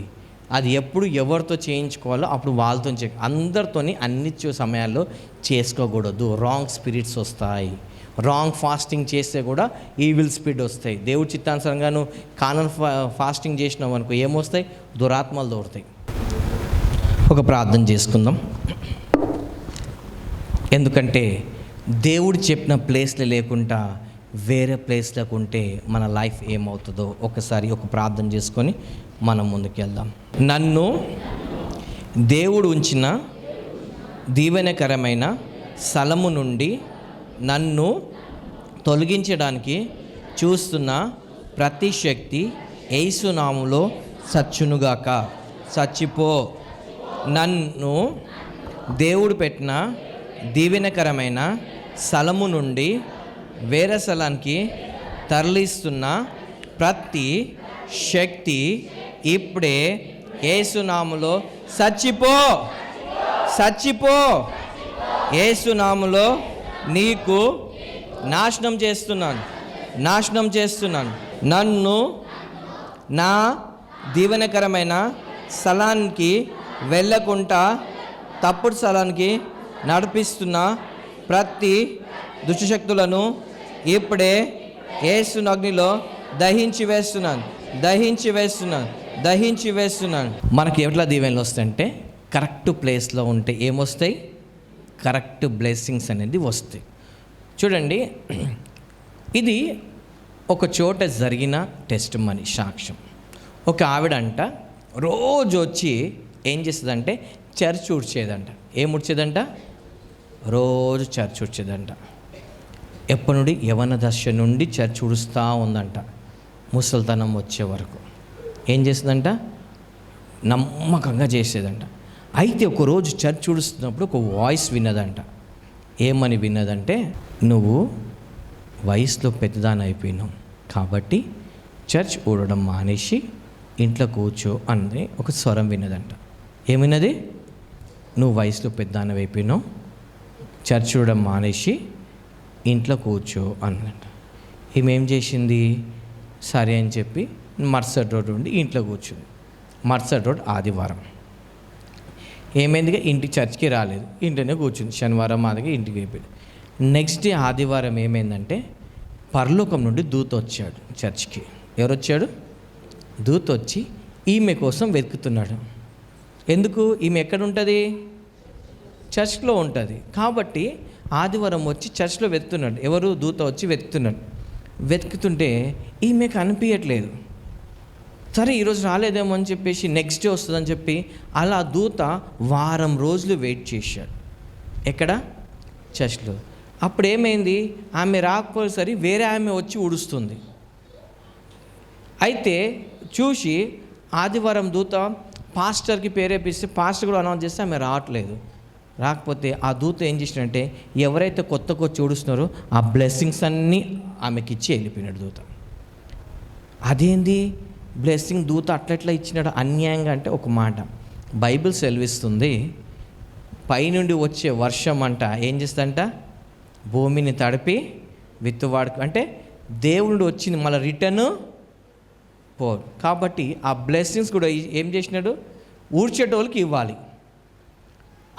S1: అది ఎప్పుడు ఎవరితో చేయించుకోవాలో అప్పుడు వాళ్ళతో అందరితోని అన్ని సమయాల్లో చేసుకోకూడదు. రాంగ్ స్పిరిట్స్ వస్తాయి. రాంగ్ ఫాస్టింగ్ చేస్తే కూడా ఈవిల్ స్పిరిట్ వస్తాయి. దేవుడి చిత్తానుసారంగా నువ్వు కానల్ ఫాస్టింగ్ చేసినావు అనుకో, ఏమొస్తాయి? దురాత్మలు దొరుకుతాయి. ఒక ప్రార్థన చేసుకుందాం. ఎందుకంటే దేవుడు చెప్పిన ప్లేస్లో లేకుండా వేరే ప్లేస్లోకి ఉంటే మన లైఫ్ ఏమవుతుందో ఒకసారి ఒక ప్రార్థన చేసుకొని మనం ముందుకెళ్దాం. నన్ను దేవుడు ఉంచిన దీవెనకరమైన స్థలము నుండి నన్ను తొలగించడానికి చూస్తున్న ప్రతి శక్తి యేసు నామములో చచ్చునుగాక. చచ్చిపో. నన్ను దేవుడు పెట్టిన దీవెనకరమైన స్థలము నుండి వేరే స్థలానికి తరలిస్తున్న ప్రతి శక్తి ఇప్పుడే యేసు నామములో చచ్చిపో. యేసు నామములో నీకు నాశనం చేస్తున్నాను. నన్ను నా దీవెనకరమైన స్థలానికి వెళ్ళకుండా తప్పుడు స్థలానికి నడిపిస్తున్న ప్రతి దుష్టశక్తులను ఇప్పుడే యేసు అగ్నిలో దహించి వేస్తున్నాను. మనకి ఎట్లా దీవెనలు వస్తాయంటే కరెక్ట్ ప్లేస్లో ఉంటే ఏమొస్తాయి? కరెక్ట్ బ్లెస్సింగ్స్ అనేది వస్తాయి. చూడండి, ఇది ఒక చోట జరిగిన టెస్ట్ మనీ సాక్ష్యం. ఒక ఆవిడంట రోజు వచ్చి ఏం చేస్తుందంటే చర్చ్ ఊడ్చేదంట. ఏం ఊడ్చేదంట? రోజు చర్చ్ ఊడ్చేదంట. ఎప్పటి నుండి? యవన దశ నుండి చర్చ్ ఊడుస్తూ ఉందంట, ముసలితనం వచ్చే వరకు. ఏం చేస్తుందంట? నమ్మకంగా చేసేదంట. అయితే ఒకరోజు చర్చ్ ఊడుస్తున్నప్పుడు ఒక వాయిస్ విన్నదంట. ఏమని విన్నదంటే, నువ్వు వయసులో పెద్దదాని అయిపోయినావు కాబట్టి చర్చ్ ఊడడం మానేసి ఇంట్లో కూర్చో అని ఒక స్వరం విన్నదంట. ఏమిన్నది? నువ్వు వయసులో పెద్దదాని అయిపోయినావు, చర్చ్ ఊడడం మానేసి ఇంట్లో కూర్చో అన్నదంట. ఈమె ఏం చేసింది, సరే అని చెప్పి మరుసటి రోజు ఉండి ఇంట్లో కూర్చుంది. మరుసటి రోజు ఆదివారం ఏమైందిగా, ఇంటికి చర్చికి రాలేదు, ఇంట్లోనే కూర్చుంది. శనివారం మాదిగా ఇంటికి అయిపోయింది. నెక్స్ట్ డే ఆదివారం ఏమైందంటే పరలోకం నుండి దూత వచ్చాడు చర్చికి. ఎవరు వచ్చాడు? దూత వచ్చి ఈమె కోసం వెతుకుతున్నాడు. ఎందుకు? ఈమె ఎక్కడ ఉంటుంది? చర్చ్లో ఉంటుంది. కాబట్టి ఆదివారం వచ్చి చర్చ్లో వెతుకుతున్నాడు. ఎవరు? దూత వచ్చి వెతుకుతున్నాడు. వెతుకుతుంటే ఈమె కనిపించట్లేదు. సరే ఈరోజు రాలేదేమో అని చెప్పేసి నెక్స్ట్ డే వస్తుందని చెప్పి అలా దూత వారం రోజులు వెయిట్ చేశాడు. ఎక్కడ? చర్చ్లో. అప్పుడు ఏమైంది, ఆమె రాకపోయేసరి వేరే ఆమె వచ్చి ఊడుస్తుంది. అయితే చూసి ఆదివారం దూత పాస్టర్కి పేరేపిస్తే పాస్టర్ కూడా అనౌన్స్ చేస్తే ఆమె రావట్లేదు. రాకపోతే ఆ దూత ఏం చేసినంటే ఎవరైతే కొత్తగా వచ్చి ఊడుస్తున్నారో ఆ బ్లెస్సింగ్స్ అన్నీ ఆమెకి ఇచ్చి వెళ్ళిపోయినాడు దూత. అదేంది బ్లెస్సింగ్ దూత అట్లట్లా ఇచ్చినాడు అన్యాయంగా అంటే, ఒక మాట బైబిల్ సెలవిస్తుంది, పైనుండి వచ్చే వర్షం అంట ఏం చేస్తుందంట, భూమిని తడిపి విత్తువాడుకు, అంటే దేవుడు వచ్చింది మళ్ళీ రిటర్న్ పోరు. కాబట్టి ఆ బ్లెస్సింగ్స్ కూడా ఏం చేసినాడు, ఊడ్చేటోళ్ళకి ఇవ్వాలి.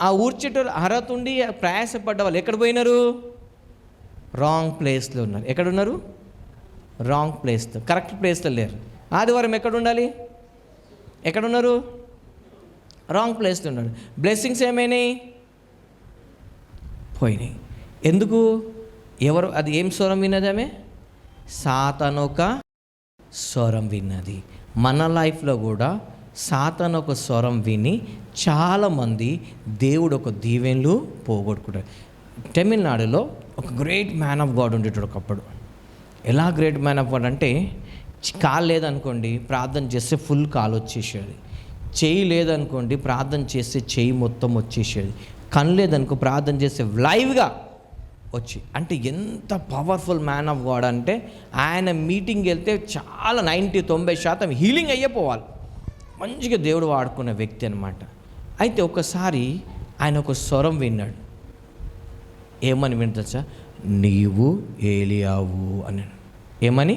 S1: ఆ ఊడ్చేటోళ్ళు అర్హత ఉండి ప్రయాసపడ్డ వాళ్ళు ఎక్కడ పోయినారు? రాంగ్ ప్లేస్లో ఉన్నారు. ఎక్కడున్నారు? రాంగ్ ప్లేస్లో, కరెక్ట్ ప్లేస్లో లేరు. ఆదివారం ఎక్కడ ఉండాలి? ఎక్కడున్నారు? రాంగ్ ప్లేస్లో ఉన్నాడు. బ్లెస్సింగ్స్ ఏమైనాయి? పోయినాయి. ఎందుకు? ఎవరు? అది ఏం స్వరం విన్నది? ఆమె సాతానొక స్వరం విన్నది. మన లైఫ్లో కూడా సాతానొక స్వరం విని చాలామంది దేవుడు ఒక దీవెనలు పోగొట్టుకుంటారు. తమిళనాడులో ఒక గ్రేట్ మ్యాన్ ఆఫ్ గాడ్ ఉండేటాడు ఒకప్పుడు. ఎలా గ్రేట్ మ్యాన్ ఆఫ్ గాడ్ అంటే, కాలు లేదనుకోండి ప్రార్థన చేస్తే ఫుల్ కాలు వచ్చేసేది, చెయ్యి లేదనుకోండి ప్రార్థన చేస్తే చెయ్యి మొత్తం వచ్చేసేది, కన్ను లేదనుకో ప్రార్థన చేస్తే లైవ్గా వచ్చి, అంటే ఎంత పవర్ఫుల్ మ్యాన్ ఆఫ్ గాడ్ అంటే ఆయన మీటింగ్కి వెళ్తే చాలా 90-90% హీలింగ్ అయ్యిపోవాలి. మంచిగా దేవుడు వాడుకున్న వ్యక్తి అనమాట. అయితే ఒకసారి ఆయన ఒక స్వరం విన్నాడు. ఏమని వింటా? నీవు ఏలియావు అని. ఏమని?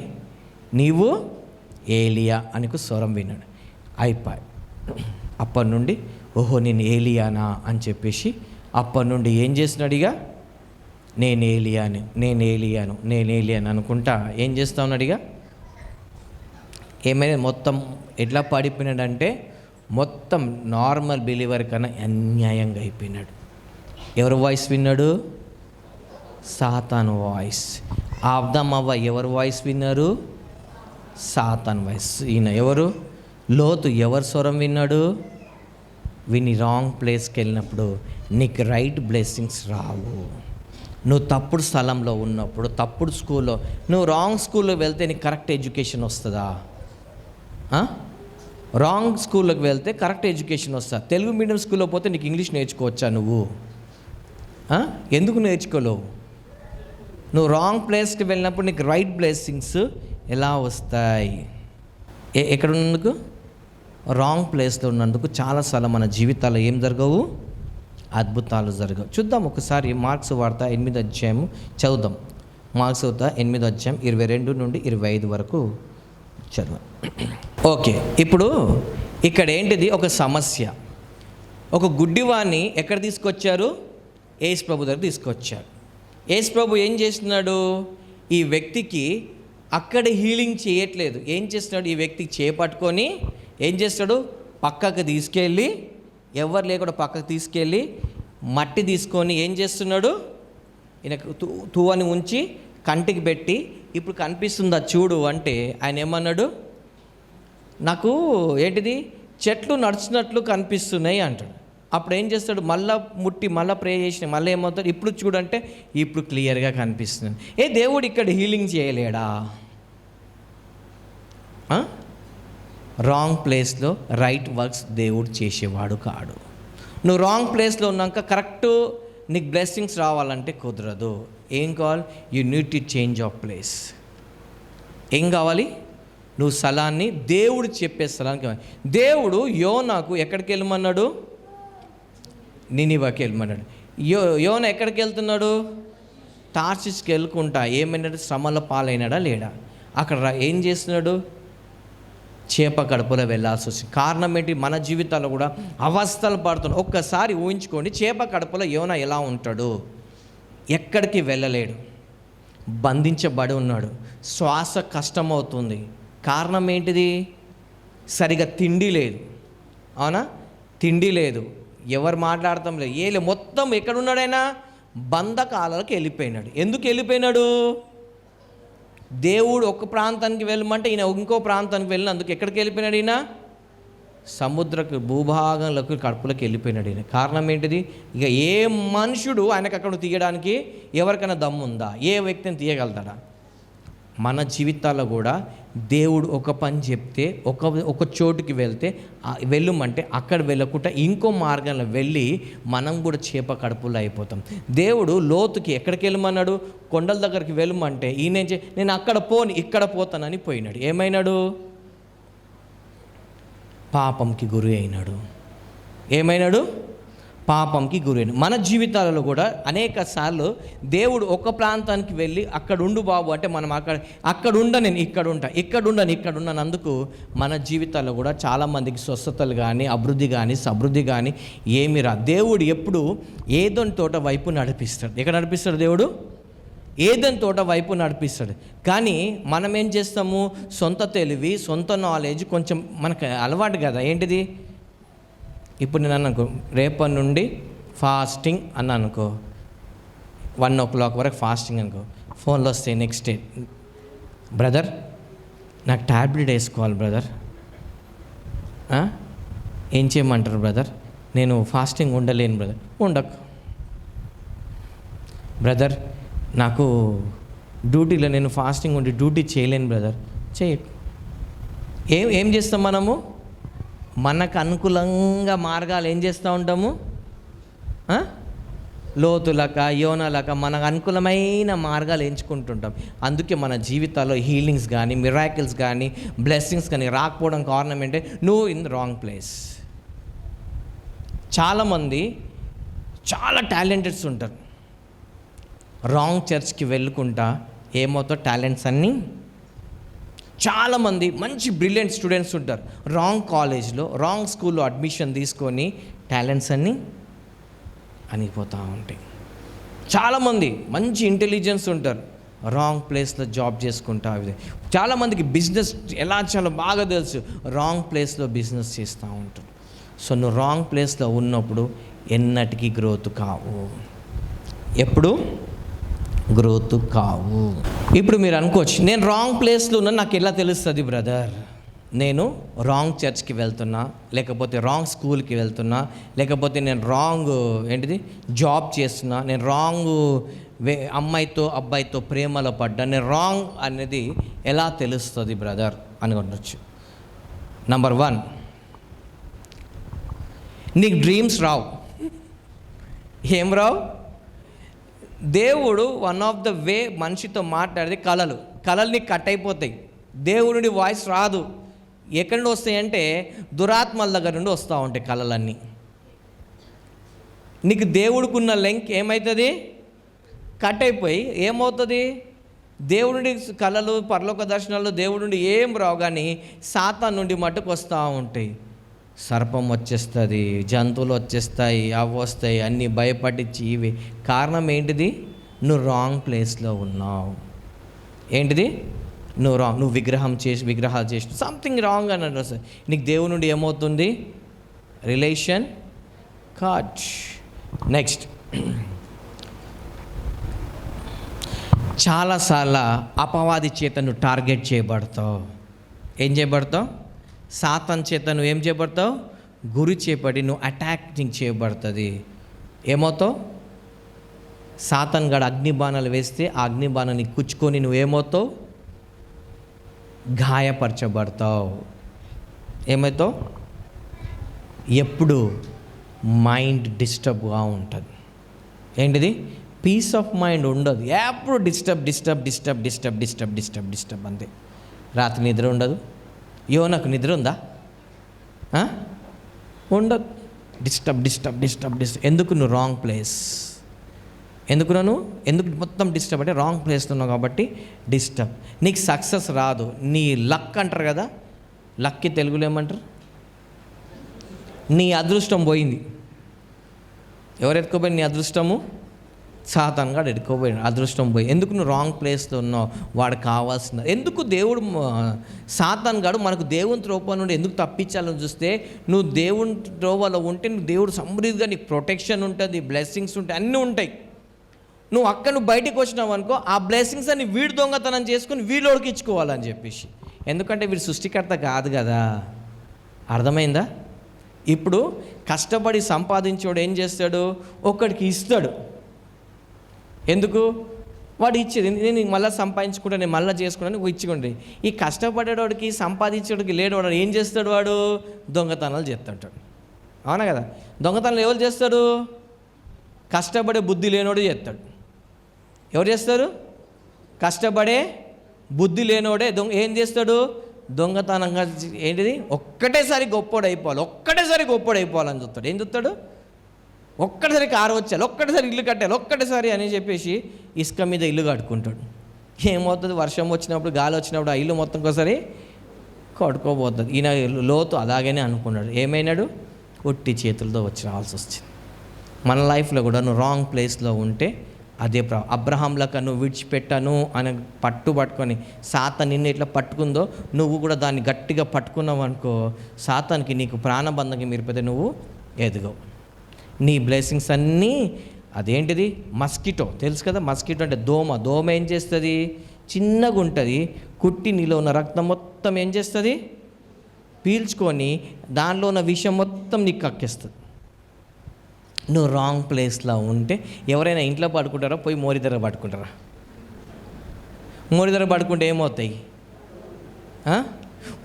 S1: నీవు ఏలియా అని స్వరం విన్నాడు. అయిపోయి అప్పటి నుండి ఓహో నేను ఏలియానా అని చెప్పేసి అప్పటి నుండి ఏం చేస్తున్నాడు, ఇక నేను ఏలియాను అనుకుంటా ఏం చేస్తా ఉన్నాడు. ఇక ఏమైనా మొత్తం ఎట్లా పడిపోయినాడంటే మొత్తం నార్మల్ బిలీవర్ కన్నా అన్యాయంగా అయిపోయినాడు. ఎవరు వాయిస్ విన్నాడు? సాతాను వాయిస్. ఆబ్దమవ్వ ఎవరు వాయిస్ విన్నారు? సాతాను వాయిస్. ఈయన ఎవరు? లోతు ఎవరు స్వరం విన్నాడు? విని రాంగ్ ప్లేస్కి వెళ్ళినప్పుడు నీకు రైట్ బ్లెస్సింగ్స్ రావు. నువ్వు తప్పుడు స్థలంలో ఉన్నప్పుడు, తప్పుడు స్కూల్లో, నువ్వు రాంగ్ స్కూల్లో వెళ్తే నీకు కరెక్ట్ ఎడ్యుకేషన్ వస్తుందా? రాంగ్ స్కూల్లోకి వెళ్తే కరెక్ట్ ఎడ్యుకేషన్ వస్తా. తెలుగు మీడియం స్కూల్లో పోతే నీకు ఇంగ్లీష్ నేర్చుకోవచ్చా నువ్వు? ఎందుకు నేర్చుకోలేవు? నువ్వు రాంగ్ ప్లేస్కి వెళ్ళినప్పుడు నీకు రైట్ బ్లెస్సింగ్స్ ఎలా వస్తాయి? ఎక్కడ ఉన్నందుకు? రాంగ్ ప్లేస్లో ఉన్నందుకు చాలాసార్లు మన జీవితాల్లో ఏం జరగవు? అద్భుతాలు జరగవు. చూద్దాం ఒకసారి మార్క్స్ వార్త 8వ అధ్యాయం చదువుదాం. మార్క్స్ వార్త 8వ అధ్యాయం 22 నుండి 25 వరకు చదువు. ఓకే, ఇప్పుడు ఇక్కడ ఏంటిది? ఒక సమస్య. ఒక గుడ్డివాణ్ణి ఎక్కడ తీసుకొచ్చారు? యేసు ప్రభు దగ్గర తీసుకొచ్చారు. యేసు ప్రభు ఏం చేస్తున్నాడు? ఈ వ్యక్తికి అక్కడ హీలింగ్ చేయట్లేదు. ఏం చేస్తున్నాడు? ఈ వ్యక్తికి చేపట్టుకొని ఏం చేస్తాడు? పక్కకు తీసుకెళ్ళి, ఎవరు లేకుండా పక్కకు తీసుకెళ్ళి మట్టి తీసుకొని ఏం చేస్తున్నాడు? ఈయనకు తూవని ఉంచి కంటికి పెట్టి, ఇప్పుడు కనిపిస్తుందా చూడు అంటే ఆయన ఏమన్నాడు? నాకు ఏంటిది చెట్లు నడుచున్నట్లు కనిపిస్తున్నాయి అంటాడు. అప్పుడు ఏం చేస్తాడు? మళ్ళీ ముట్టి మళ్ళీ ప్రే చేసిన మళ్ళీ ఏమవుతాడు? ఇప్పుడు చూడంటే ఇప్పుడు క్లియర్గా కనిపిస్తుంది. దేవుడు ఇక్కడ హీలింగ్ చేయలేడా? రాంగ్ ప్లేస్లో రైట్ వర్క్స్ దేవుడు చేసేవాడు కాడు. నువ్వు రాంగ్ ప్లేస్లో ఉన్నాక కరెక్ట్ నీకు బ్లెస్సింగ్స్ రావాలంటే కుదరదు. ఏం కావాలి? You need to change of place. ఏం కావాలి? నువ్వు స్థలాన్ని దేవుడు చెప్పే స్థలానికి. దేవుడు యోనాకు ఎక్కడికి వెళ్ళమన్నాడు? నినివాకి వెళ్ళమన్నాడు. యోన ఎక్కడికి వెళ్తున్నాడు? టార్చిస్కి వెళ్ళుకుంటా ఏమైనా శ్రమల పాలైనాడా లేడా? అక్కడ ఏం చేస్తున్నాడు? చేప కడుపులో వెళ్ళాల్సి వచ్చింది. కారణం ఏంటి? మన జీవితాల్లో కూడా అవస్థలు పడుతున్నాడు. ఒక్కసారి ఊహించుకోండి, చేప కడుపులో యోనా ఎలా ఉంటాడు? ఎక్కడికి వెళ్ళలేడు, బంధించబడి ఉన్నాడు, శ్వాస కష్టమవుతుంది. కారణం ఏంటిది? సరిగా తిండి లేదు. అవునా? తిండి లేదు, ఎవరు మాట్లాడతాం లేదు, మొత్తం ఎక్కడున్నాడైనా బంధకాలకి వెళ్ళిపోయినాడు. ఎందుకు వెళ్ళిపోయినాడు? దేవుడు ఒక ప్రాంతానికి వెళ్ళమంటే ఈయన ఇంకో ప్రాంతానికి వెళ్ళినందుకు ఎక్కడికి వెళ్ళిపోయినాడు? ఈయన సముద్రకు భూభాగంలోకి కడుపులోకి వెళ్ళిపోయినాడు ఈయన. కారణం ఏంటిది? ఇక ఏ మనుషుడు ఆయనకు అక్కడ తీయడానికి ఎవరికైనా దమ్ము ఉందా? ఏ వ్యక్తిని తీయగలుగుతాడా? మన జీవితాల్లో కూడా దేవుడు ఒక పని చెప్తే ఒక చోటుకి వెళ్తే వెళ్ళమంటే అక్కడ వెళ్ళకుండా ఇంకో మార్గంలో వెళ్ళి మనం కూడా చేప కడుపులో అయిపోతాం. దేవుడు లోతుకి ఎక్కడికి వెళ్ళమన్నాడు? కొండల దగ్గరికి వెళ్ళమంటే ఈయన నేను అక్కడ పోని ఇక్కడ పోతానని పోయినాడు. ఏమైనాడు? పాపంకి గురి అయినాడు. ఏమైనాడు? పాపంకి గురైన. మన జీవితాలలో కూడా అనేక సార్లు దేవుడు ఒక ప్రాంతానికి వెళ్ళి అక్కడ ఉండు బాబు అంటే మనం అక్కడ ఉండ, నేను ఇక్కడ ఉండను అందుకు మన జీవితాల్లో కూడా చాలామందికి స్వస్థతలు కానీ అభివృద్ధి కానీ సమృద్ధి కానీ ఏమి రా. దేవుడు ఎప్పుడు ఏదోని తోట వైపు నడిపిస్తాడు. ఎక్కడ నడిపిస్తాడు దేవుడు? ఏదైనా తోట వైపు నడిపిస్తాడు. కానీ మనం ఏం చేస్తాము? సొంత తెలివి, సొంత నాలెడ్జ్ కొంచెం మనకు అలవాటు కదా. ఏంటిది? ఇప్పుడు నేను అన్నానుకో, రేపటి నుండి ఫాస్టింగ్ అన్నా అనుకో, 1 o'clock వరకు ఫాస్టింగ్ అనుకో, ఫోన్లో వస్తాయి నెక్స్ట్ డే, బ్రదర్ నాకు ట్యాబ్లెట్ వేసుకోవాలి బ్రదర్. ఏం చేయమంటారు బ్రదర్? నేను ఫాస్టింగ్ ఉండలేను బ్రదర్. ఉండకు. బ్రదర్ నాకు డ్యూటీలో నేను ఫాస్టింగ్ ఉండి డ్యూటీ చేయలేను బ్రదర్. చేయకు. ఏం చేస్తాం మనము? మనకు అనుకూలంగా మార్గాలు ఏం చేస్తూ ఉంటాము? లోతులక యోనలక మనకు అనుకూలమైన మార్గాలు ఎంచుకుంటుంటాం. అందుకే మన జీవితాల్లో హీలింగ్స్ కానీ మిరాకిల్స్ కానీ బ్లెస్సింగ్స్ కానీ రాకపోవడం కారణం ఏంటంటే నువ్వు ఇన్ రాంగ్ ప్లేస్. చాలామంది చాలా టాలెంటెడ్స్ ఉంటారు, రాంగ్ చర్చ్కి వెళ్ళుకుంటా ఏమవుతావు? టాలెంట్స్ అన్నీ. చాలామంది మంచి బ్రిలియంట్ స్టూడెంట్స్ ఉంటారు, రాంగ్ కాలేజ్లో రాంగ్ స్కూల్లో అడ్మిషన్ తీసుకొని టాలెంట్స్ అన్నీ అనిగిపోతూ ఉంటాయి. చాలామంది మంచి ఇంటెలిజెన్స్ ఉంటారు, రాంగ్ ప్లేస్లో జాబ్ చేసుకుంటా. చాలామందికి బిజినెస్ ఎలా చాలా బాగా తెలుసు, రాంగ్ ప్లేస్లో బిజినెస్ చేస్తూ ఉంటారు. సో నువ్వు రాంగ్ ప్లేస్లో ఉన్నప్పుడు ఎన్నటికీ గ్రోత్ కావు, ఎప్పుడు గ్రోత్ కావు. ఇప్పుడు మీరు అనుకోవచ్చు, నేను రాంగ్ ప్లేస్లో ఉన్నా నాకు ఎలా తెలుస్తుంది బ్రదర్? నేను రాంగ్ చర్చ్కి వెళ్తున్నా, లేకపోతే రాంగ్ స్కూల్కి వెళ్తున్నా, లేకపోతే నేను రాంగ్ జాబ్ చేస్తున్నా, నేను రాంగ్ అమ్మాయితో అబ్బాయితో ప్రేమలో పడ్డా, నేను రాంగ్ అనేది ఎలా తెలుస్తుంది బ్రదర్ అనుకుంటచ్చు. నంబర్ 1, నీకు డ్రీమ్స్ రావు. ఏం రావు? దేవుడు వన్ ఆఫ్ ద వే మనిషితో మాట్లాడితే కళలు నీకు కట్ అయిపోతాయి. దేవుడి వాయిస్ రాదు. ఎక్కడి నుండి వస్తాయంటే దురాత్మల దగ్గర నుండి వస్తూ ఉంటాయి కళలన్నీ. నీకు దేవుడికున్న లింక్ ఏమవుతుంది? కట్ అయిపోయి ఏమవుతుంది? దేవుడి కళలు పరలోక దర్శనాలు దేవుడి నుండి ఏం రావు, కానీ సాతాను నుండి మట్టుకు వస్తూ ఉంటాయి. సర్పం వచ్చేస్తుంది, జంతువులు వచ్చేస్తాయి, అవి వస్తాయి, అన్నీ భయపడించి ఇవి. కారణం ఏంటిది? నువ్వు రాంగ్ ప్లేస్లో ఉన్నావు. ఏంటిది? నువ్వు విగ్రహాలు చేసి సంథింగ్ రాంగ్ అని అంటే నీకు దేవుడి నుండి ఏమవుతుంది? Relation cut. నెక్స్ట్, చాలాసార్లు అపవాది చేత నువ్వు టార్గెట్ చేయబడతావు. ఏం చేయబడతావు? సాతాను చేత నువ్వు ఏం చేయబడతావు? గురి చేపడి నువ్వు అటాకింగ్ చేయబడుతుంది. ఏమవుతావు? సాతాను గడ అగ్నిబాణాలు వేస్తే ఆ అగ్నిబాణాన్ని కుచ్చుకొని నువ్వేమవుతావు? గాయపరచబడతావు. ఏమవుతావు? ఎప్పుడు మైండ్ డిస్టర్బ్గా ఉంటుంది. ఏంటిది? పీస్ ఆఫ్ మైండ్ ఉండదు. ఎప్పుడు డిస్టర్బ్ అంతే. రాత్రి నిద్ర ఉండదు. యోనాకు నిద్ర ఉందా? ఉండదు. డిస్టర్బ్. ఎందుకు? నువ్వు రాంగ్ ప్లేస్. ఎందుకు మొత్తం డిస్టర్బ్ అంటే రాంగ్ ప్లేస్లో ఉన్నావు కాబట్టి డిస్టర్బ్. నీకు సక్సెస్ రాదు, నీ లక్ అంటారు కదా, లక్కి తెలుగులో ఏమంటారు? నీ అదృష్టం పోయింది. ఎవరు ఎత్తుకోపోయింది నీ అదృష్టము? సాతాను గాడు ఎత్తుకోపోయాడు, అదృష్టం పోయి. ఎందుకు నువ్వు రాంగ్ ప్లేస్లో ఉన్నావు? వాడు కావాల్సిన ఎందుకు దేవుడు సాతాను గాడు మనకు దేవుని త్రోవ నుండి ఎందుకు తప్పించాలని చూస్తే, నువ్వు దేవుని త్రోవలో ఉంటే నువ్వు దేవుడు సమృద్ధిగా నీకు ప్రొటెక్షన్ ఉంటుంది, బ్లెస్సింగ్స్ ఉంటాయి, అన్నీ ఉంటాయి. నువ్వు బయటకు వచ్చినావు అనుకో, ఆ బ్లెస్సింగ్స్ అన్ని వీడు దొంగతనం చేసుకుని వీళ్ళోడికి ఇచ్చుకోవాలని చెప్పేసి. ఎందుకంటే వీడు సృష్టికర్త కాదు కదా. అర్థమైందా? ఇప్పుడు కష్టపడి సంపాదించేవాడు ఏం చేస్తాడు? ఒక్కడికి ఇస్తాడు. ఎందుకు? వాడు ఇచ్చేది నేను మళ్ళీ సంపాదించుకుంటా, నేను మళ్ళీ చేసుకుంటాను, ఇచ్చుకోండి. ఈ కష్టపడేవాడికి సంపాదించేవాడికి లేనివాడు ఏం చేస్తాడు? వాడు దొంగతనాలు చేస్తాడు. అవునా కదా? దొంగతనాలు ఎవరు చేస్తాడు? కష్టపడే బుద్ధి లేనోడు చేస్తాడు. ఎవరు చేస్తారు? కష్టపడే బుద్ధి లేనోడే ఏం చేస్తాడు? దొంగతనంగా. ఏంటిది? ఒక్కటేసారి గొప్పోడు అయిపోవాలని చూస్తాడు. ఏం చూస్తాడు? ఒక్కటిసారి కారు వచ్చాలి, ఒక్కటిసారి ఇల్లు కట్టాలి, ఒక్కటిసారి అని చెప్పేసి ఇసుక మీద ఇల్లు కట్టుకుంటాడు. ఏమవుతుంది? వర్షం వచ్చినప్పుడు, గాలి వచ్చినప్పుడు ఆ ఇల్లు మొత్తం ఒకసారి కట్టుకోబోతుంది. ఈయన లోతు అలాగనే అనుకున్నాడు. ఏమైనాడు? ఒట్టి చేతులతో వచ్చి రావాల్సి వచ్చింది. మన లైఫ్లో కూడా నువ్వు రాంగ్ ప్లేస్లో ఉంటే అదే అబ్రహాంలకు నువ్వు విడిచిపెట్టాను అని పట్టుకొని సాతాను నిన్ను ఎట్లా పట్టుకుందో నువ్వు కూడా దాన్ని గట్టిగా పట్టుకున్నావు అనుకో, సాతానికి నీకు ప్రాణబంధంగా మీరిపోతే నువ్వు ఎదుగవు. నీ బ్లెస్సింగ్స్ అన్నీ అదేంటిది? మస్కిటో తెలుసు కదా? మస్కిటో అంటే దోమ ఏం చేస్తుంది? చిన్నగా ఉంటుంది, కుట్టి నీలో ఉన్న రక్తం మొత్తం ఏం చేస్తుంది? పీల్చుకొని దానిలో ఉన్న విషయం మొత్తం నీకు కక్కేస్తుంది. నువ్వు రాంగ్ ప్లేస్లో ఉంటే ఎవరైనా ఇంట్లో పడుకుంటారా? పోయి మోరి దగ్గర పడుకుంటారా? మోరి దగ్గర పడుకుంటే ఏమవుతాయి?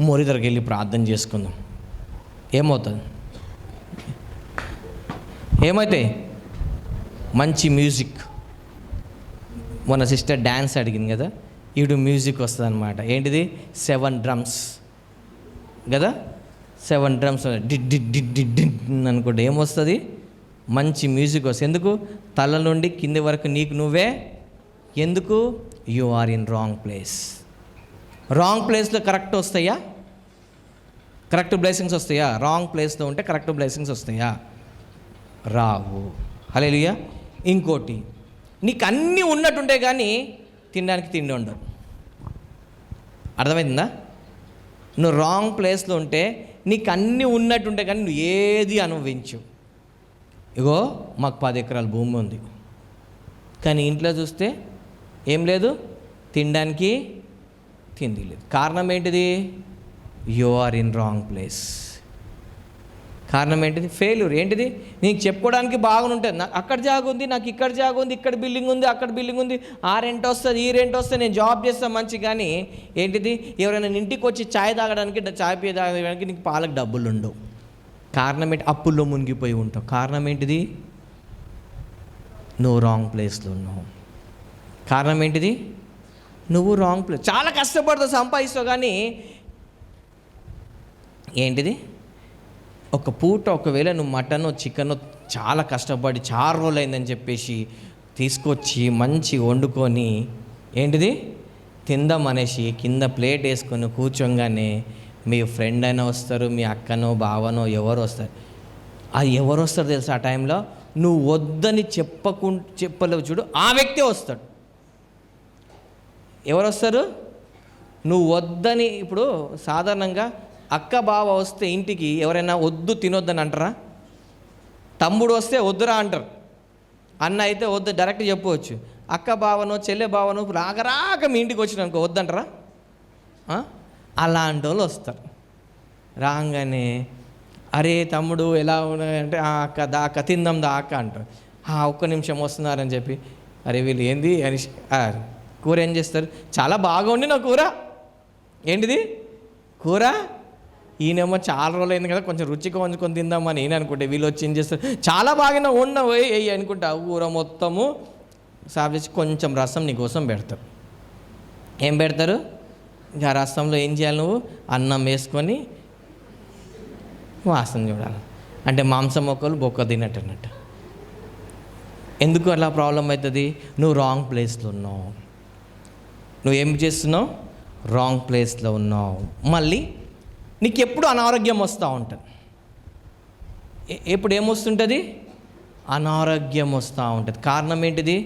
S1: మోరి దగ్గరికి వెళ్ళి ప్రార్థన చేసుకుందాం. ఏమవుతుంది? ఏమవుతాయి? మంచి మ్యూజిక్. మన సిస్టర్ డ్యాన్స్ అడిగింది కదా, ఇటు మ్యూజిక్ వస్తుంది అనమాట. ఏంటిది? 7 డ్రమ్స్ కదా, 7 drums did did did did did అనుకుంటే ఏమొస్తుంది? మంచి మ్యూజిక్ వస్తుంది. ఎందుకు? తల నుండి కింది వరకు నీకు నువ్వే. ఎందుకు? You are in wrong place. Wrong ప్లేస్లో కరెక్ట్ వస్తాయా? కరెక్ట్ బ్లెస్సింగ్స్ వస్తాయా? రాంగ్ ప్లేస్లో ఉంటే కరెక్ట్ బ్లెస్సింగ్స్ వస్తాయా? రావు. హల్లెలూయా. ఇంకోటి, నీకు అన్నీ ఉన్నట్టుంటే కానీ తినడానికి తిండి ఉండవు. అర్థమైందా? నువ్వు రాంగ్ ప్లేస్లో ఉంటే నీకు అన్నీ ఉన్నట్టుంటే కానీ నువ్వు ఏది అనుభవించు. ఇగో మాకు 10 ఎకరాల భూమి ఉంది, కానీ ఇంట్లో చూస్తే ఏం లేదు, తినడానికి తిండి లేదు. కారణం ఏంటిది? You are in wrong place. కారణం ఏంటిది? ఫెయిల్యూర్. ఏంటిది? నీకు చెప్పుకోవడానికి బాగుంటుంది, నాకు అక్కడ జాగ ఉంది, నాకు ఇక్కడ జాగ ఉంది, ఇక్కడ బిల్డింగ్ ఉంది, అక్కడ బిల్డింగ్ ఉంది, ఆ రెంట్ వస్తుంది, ఈ రెంట్ వస్తుంది, నేను జాబ్ చేస్తాను మంచి. కానీ ఏంటిది? ఎవరైనా ఇంటికి వచ్చి ఛాయ్ తాగడానికి, ఛాయ్ పీ తాగడానికి నీకు పాలకు డబ్బులు ఉండవు. కారణం ఏంటి? అప్పుల్లో మునిగిపోయి ఉంటావు. కారణం ఏంటిది? నువ్వు రాంగ్ ప్లేస్లో ఉన్నావు. కారణం ఏంటిది? నువ్వు రాంగ్ ప్లేస్. చాలా కష్టపడతావు, సంపాదిస్తావు, కానీ ఏంటిది? ఒక పూట ఒకవేళ నువ్వు మటనో చికెనో చాలా కష్టపడి 4 రోజులు అయిందని చెప్పేసి తీసుకొచ్చి మంచి వండుకొని ఏంటిది తిందాం అనేసి కింద ప్లేట్ వేసుకొని కూర్చోగానే మీ ఫ్రెండ్ అయినా వస్తారు, మీ అక్కనో బావనో ఎవరు వస్తారు. అది ఎవరు వస్తారు తెలుసా? ఆ టైంలో నువ్వు వద్దని చెప్పలేవు చూడు, ఆ వ్యక్తే వస్తాడు. ఎవరు వస్తారు? నువ్వు వద్దని. ఇప్పుడు సాధారణంగా అక్క బావ వస్తే ఇంటికి ఎవరైనా వద్దు తినొద్దని అంటారా? తమ్ముడు వస్తే వద్దురా అంటారు. అన్న అయితే వద్దు డైరెక్ట్ చెప్పవచ్చు. అక్క బావనో చెల్లె బావనో రాగరాక మీ ఇంటికి వచ్చినానుకో వద్దంటారా? అలాంటి వాళ్ళు వస్తారు. రాగానే అరే తమ్ముడు ఎలా ఉన్నాయంటే అక్క తిందాం దా అక్క అంటారు. ఒక్క నిమిషం వస్తున్నారని చెప్పి అరే వీళ్ళు ఏంది అని కూర ఏం చేస్తారు? చాలా బాగుండి నా కూర. ఏంటిది కూర? ఈయనేమో చాలా రోజులు అయింది కదా కొంచెం రుచిగా వంచుకొని తిందామని ఈయన అనుకుంటే వీళ్ళు వచ్చి ఏం చేస్తారు? చాలా బాగా వండిన వేయి అనుకుంటా కూర మొత్తము సాఫ్ చేసి కొంచెం రసం నీకోసం పెడతారు. ఏం పెడతారు? ఇంకా రసంలో ఏం చేయాలి? నువ్వు అన్నం వేసుకొని వాసన చూడాలి. అంటే మాంసం మొక్కలు బొక్క తినట్టు అన్నట్టు. ఎందుకు అలా ప్రాబ్లం అవుతుంది? నువ్వు రాంగ్ ప్లేస్లో ఉన్నావు. నువ్వు ఏం చేస్తున్నావు? రాంగ్ ప్లేస్లో ఉన్నావు. మళ్ళీ నీకు ఎప్పుడు అనారోగ్యం వస్తూ ఉంటుంది. ఎప్పుడు ఏమొస్తుంటుంది? అనారోగ్యం వస్తూ ఉంటుంది. కారణం ఏంటిది?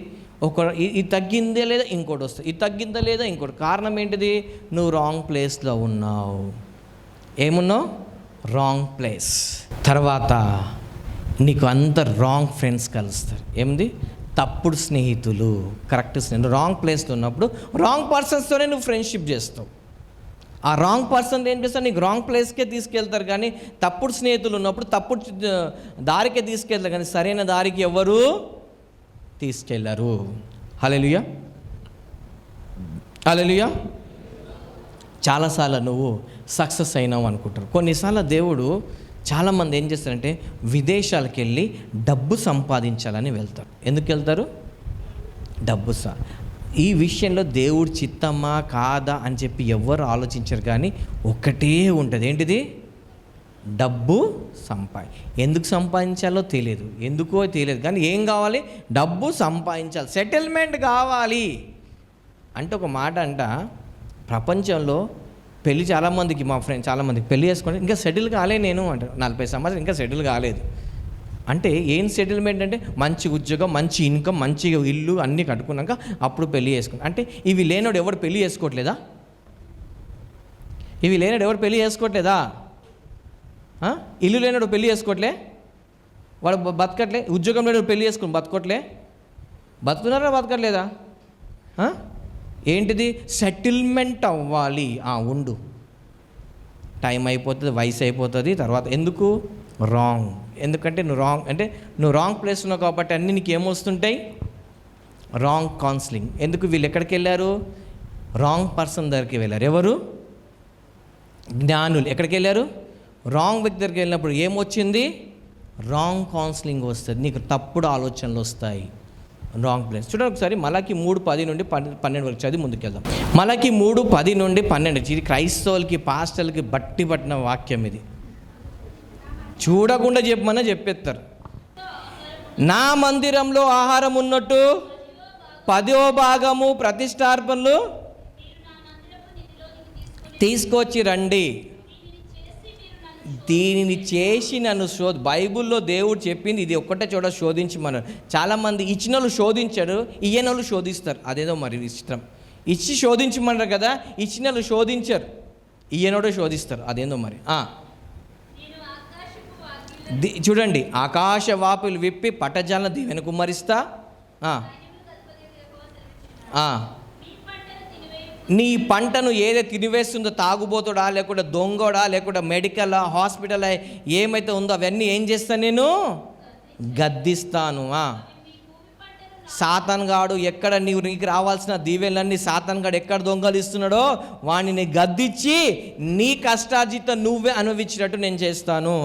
S1: ఇది తగ్గిందే లేదా ఇంకోటి వస్తుంది, ఇది తగ్గిందా లేదా ఇంకోటి. కారణం ఏంటిది? నువ్వు రాంగ్ ప్లేస్లో ఉన్నావు. ఏమున్నావు? Wrong place. తర్వాత నీకు అంత రాంగ్ ఫ్రెండ్స్ కలుస్తారు. ఏంది? తప్పుడు స్నేహితులు, కరెక్ట్ స్నేహితులు. రాంగ్ ప్లేస్లో ఉన్నప్పుడు రాంగ్ పర్సన్స్తోనే నువ్వు ఫ్రెండ్షిప్ చేస్తావు. ఆ రాంగ్ పర్సన్ ఏం చేస్తారు? నీకు రాంగ్ ప్లేస్కే తీసుకెళ్తారు. కానీ తప్పుడు స్నేహితులు ఉన్నప్పుడు తప్పుడు దారికే తీసుకెళ్తారు, కానీ సరైన దారికి ఎవరు తీసుకెళ్ళరు. హల్లెలూయా, హల్లెలూయా. చాలాసార్లు నువ్వు సక్సెస్ అయినావు అనుకుంటారు. కొన్నిసార్లు దేవుడు, చాలామంది ఏం చేస్తారంటే విదేశాలకు వెళ్ళి డబ్బు సంపాదించాలని వెళ్తారు. ఎందుకు వెళ్తారు? డబ్బు ఈ విషయంలో దేవుడు చిత్తమా కాదా అని చెప్పి ఎవ్వరు ఆలోచించరు. కానీ ఒకటే ఉంటుంది. ఏంటిది? డబ్బు ఎందుకు సంపాదించాలో తెలియదు, ఎందుకో తెలియదు, కానీ ఏం కావాలి? డబ్బు సంపాదించాలి, సెటిల్మెంట్ కావాలి. అంటే ఒక మాట అంట, ప్రపంచంలో పెళ్ళి చాలామందికి, మా ఫ్రెండ్ చాలామందికి పెళ్ళి చేసుకుంటే ఇంకా సెటిల్ కాలే నేను అంటారు. 40 సంవత్సరాలు ఇంకా సెటిల్ కాలేదు అంటే ఏం సెటిల్మెంట్ అంటే మంచి ఉద్యోగం, మంచి ఇన్కమ్, మంచి ఇల్లు అన్నీ కట్టుకున్నాక అప్పుడు పెళ్ళి చేసుకుంటాం. అంటే ఇవి లేనోడు ఎవరు పెళ్ళి చేసుకోవట్లేదా? ఇవి లేనోడు ఎవరు పెళ్ళి చేసుకోవట్లేదా? ఇల్లు లేనోడు పెళ్ళి చేసుకోవట్లే, వాడు బతకట్లే. ఉద్యోగం లేనోడు పెళ్ళి చేసుకుని బతకట్లే. బతుకున్నారా? బతకట్లేదా? ఏంటిది? సెటిల్మెంట్ అవ్వాలి. ఉండు, టైం అయిపోతుంది, వయసు అయిపోతుంది, తర్వాత ఎందుకు? రాంగ్. ఎందుకంటే నువ్వు రాంగ్ ప్లేస్ ఉన్నావు కాబట్టి అన్నీ నీకు ఏమొస్తుంటాయి? Wrong counselling. ఎందుకు? వీళ్ళు ఎక్కడికి వెళ్ళారు? రాంగ్ పర్సన్ దగ్గరికి వెళ్ళారు. ఎవరు? జ్ఞానులు. ఎక్కడికి వెళ్ళారు? రాంగ్ వ్యక్తి దగ్గరికి వెళ్ళినప్పుడు ఏమొచ్చింది? రాంగ్ కౌన్సిలింగ్ వస్తుంది, నీకు తప్పుడు ఆలోచనలు వస్తాయి. Wrong place. చూడండి ఒకసారి మలాకి 3:10 నుండి 12 వరకు చదివి ముందుకెళ్దాం. మలాకి 3:10 నుండి 12. ఇది క్రైస్తవులకి, పాస్టర్లకి బట్టి పట్టిన వాక్యం. ఇది చూడకుండా చెప్పమని చెప్పేస్తారు. నా మందిరంలో ఆహారం ఉన్నట్టు 10వ భాగము ప్రతిష్టార్పణలు తీసుకొచ్చి రండి. దీనిని చేసి నన్ను బైబిల్లో దేవుడు చెప్పింది ఇది ఒక్కటే చోట శోధించమన్నారు. చాలామంది ఇచ్చిన వాళ్ళు శోధించారు, ఇయ్యని వాళ్ళు శోధిస్తారు. అదేదో మరి ఇష్టం. ఇచ్చి శోధించమన్నారు కదా, ఇచ్చిన వాళ్ళు శోధించారు, ఇయ్యనోడే శోధిస్తారు. అదేందో మరి. చూడండి, ఆకాశ వాపులు విప్పి పట్టజాలను దీవెన కుమ్మరిస్తా, నీ పంటను ఏదైతే తినివేస్తుందో, తాగుబోతుడా లేకుండా దొంగోడా లేకుండా మెడికల్ హాస్పిటల్ ఏమైతే ఉందో అవన్నీ ఏం చేస్తాను? నేను గద్దిస్తాను. సాతాన్ గాడు ఎక్కడ నీకు రావాల్సిన దీవెనలన్నీ సాతాన్ గాడు ఎక్కడ దొంగలిస్తున్నాడో వాడిని గద్దించి నీ కష్టార్జితం నువ్వే అనుభవించినట్టు నేను చేస్తాను.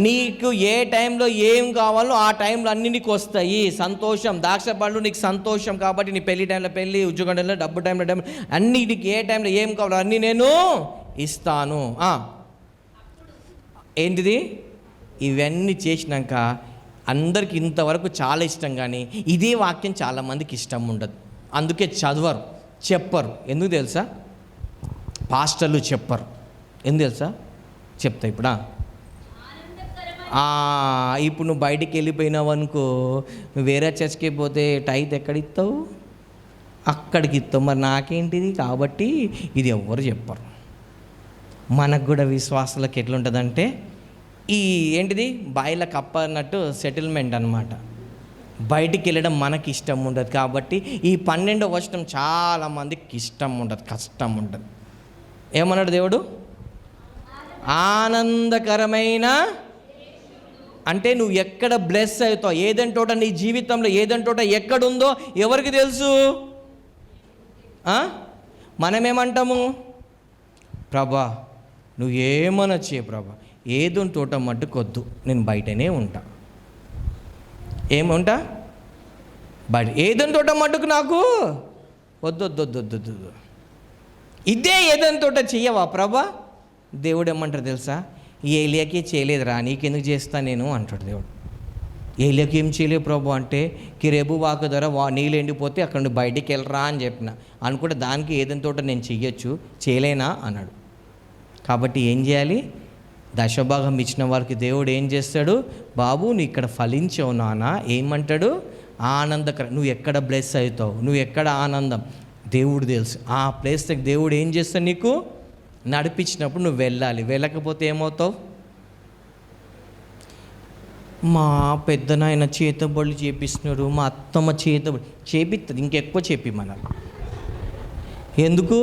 S1: నీకు ఏ టైంలో ఏం కావాలో ఆ టైంలో అన్నీ నీకు వస్తాయి. సంతోషం, ద్రాక్ష పళ్ళు నీకు సంతోషం కాబట్టి నీ పెళ్లి టైంలో పెళ్ళి, ఉద్యోగం టైంలో డబ్బు టైంలో డబ్బు, అన్నీ నీకు ఏ టైంలో ఏం కావాలో అన్నీ నేను ఇస్తాను. ఏంటిది? ఇవన్నీ చేసినాక అందరికి ఇంతవరకు చాలా ఇష్టం, కానీ ఇదే వాక్యం చాలామందికి ఇష్టం ఉండదు. అందుకే చదవరు, చెప్పరు. ఎందుకు తెలుసా? పాస్టర్లు చెప్పరు. ఎందుకు తెలుసా? చెప్తా ఇప్పుడు. ఇప్పుడు నువ్వు బయటికి వెళ్ళిపోయినావు అనుకో, నువ్వు వేరే చర్చ్కి పోతే టైత్ ఎక్కడిస్తావు? అక్కడికి ఇస్తావు. మరి నాకేంటిది? కాబట్టి ఇది ఎవ్వరు చెప్పరు. మనకు కూడా విశ్వాసాలకు ఎట్లుంటుందంటే ఈ ఏంటిది బాయిల కప్ప అన్నట్టు సెటిల్మెంట్ అనమాట. బయటికి వెళ్ళడం మనకి ఇష్టం ఉండదు. కాబట్టి ఈ 12వ వచనం చాలామందికి ఇష్టం ఉండదు, కష్టం ఉంటుంది. ఏమన్నాడు దేవుడు? ఆనందకరమైన అంటే నువ్వు ఎక్కడ బ్లెస్ అవుతావు, ఏదంటోట నీ జీవితంలో ఏదంటోట ఎక్కడుందో ఎవరికి తెలుసు? మనమేమంటాము? ప్రభా నువ్వు ఏమన్నా చే ప్రభా, ఏదో తోట మట్టుకొద్దు, నేను బయటనే ఉంటా. ఏముంటా? బయట. ఏదని తోట మట్టుకు నాకు వద్దొద్దొద్దొద్దొద్దు. ఇదే ఏదని తోట చెయ్యవా ప్రభా? దేవుడు ఏమంటారు తెలుసా? ఏలియాకి చేయలేదురా, నీకెందుకు చేస్తా నేను అంటాడు దేవుడు. ఏలియాకి ఏం చేయలే ప్రభు అంటే, కిరేబు వాకు ద్వారా నీళ్ళు ఎండిపోతే అక్కడ నుండి బయటికి వెళ్ళరా అని చెప్పిన. అనుకుంటే దానికి ఏదంతో నేను చెయ్యొచ్చు, చేయలేనా అన్నాడు. కాబట్టి ఏం చేయాలి? దశభాగం ఇచ్చిన వారికి దేవుడు ఏం చేస్తాడు? బాబు నువ్వు ఇక్కడ ఫలించావు నాన్న, ఏమంటాడు? ఆనందకరం. నువ్వు ఎక్కడ బ్లెస్ అవుతావు, నువ్వు ఎక్కడ ఆనందం దేవుడు తెలుసు. ఆ ప్లేస్ దగ్గర దేవుడు ఏం చేస్తాడు? నీకు నడిపించినప్పుడు నువ్వు వెళ్ళాలి. వెళ్ళకపోతే ఏమవుతావు? మా పెద్దనాయన చేతబడులు చేపిస్తున్నాడు, మా అత్తమ్మ చేతబడి చేపిస్తుంది, ఇంకెక్కువ చేపిమనాలి. ఎందుకు?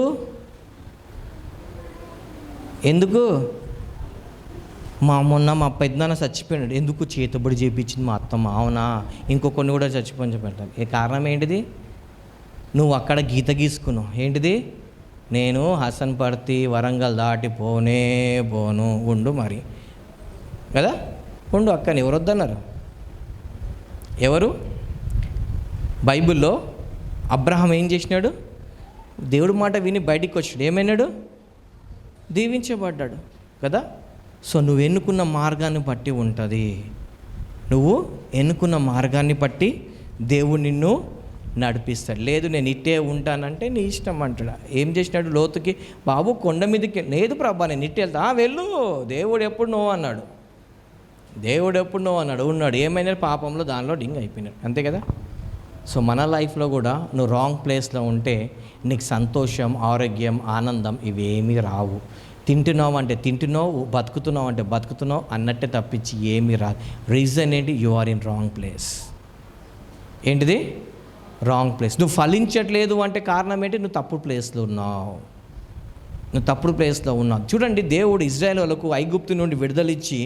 S1: మొన్న మా పెద్దనాన్న చచ్చిపోయినాడు, ఎందుకు? చేతబడి చేపించింది మా అత్తమ్మ. అవునా? ఇంకొకరిని కూడా చచ్చిపోయి పెట్టాలి. ఏ కారణం ఏంటిది? నువ్వు అక్కడ గీత గీసుకున్నావు. ఏంటిది? నేను హసన్పర్తి వరంగల్ దాటి పోను ఉండు మరి కదా, ఉండు అక్కని ఎవరు వద్దన్నారు? ఎవరు? బైబిల్లో అబ్రహాం ఏం చేసినాడు? దేవుడి మాట విని బయటికి వచ్చాడు. ఏమైనాడు? దీవించబడ్డాడు కదా. సో నువ్వు ఎన్నుకున్న మార్గాన్ని బట్టి ఉంటుంది. నువ్వు ఎన్నుకున్న మార్గాన్ని బట్టి దేవుడు నిన్ను నడిపిస్తాడు. లేదు నేను ఇట్టే ఉంటానంటే నీ ఇష్టం అంటాడు. ఏం చేసినాడు? లోతుకి, బాబు కొండ మీదకి. లేదు ప్రభా నేను ఇట్టే వెళ్తా. వెళ్ళు, దేవుడు ఎప్పుడు నో అన్నాడు. ఉన్నాడు. ఏమైనా పాపంలో దానిలో డింగ్ అయిపోయినాడు. అంతే కదా. సో మన లైఫ్లో కూడా నువ్వు రాంగ్ ప్లేస్లో ఉంటే నీకు సంతోషం, ఆరోగ్యం, ఆనందం ఇవేమీ రావు. తింటున్నావు అంటే తింటున్నావు, బతుకుతున్నావు అంటే బతుకుతున్నావు అన్నట్టే తప్పించి ఏమీ రాదు. రీజన్ ఏంటి? You are in wrong place. ఏంటిది? Wrong place. నువ్వు ఫలించట్లేదు అంటే కారణం ఏంటి? నువ్వు తప్పుడు ప్లేస్లో ఉన్నావు. చూడండి, దేవుడు ఇజ్రాయేల్ వాళ్ళకు ఐగుప్తు నుండి విడుదలిచ్చి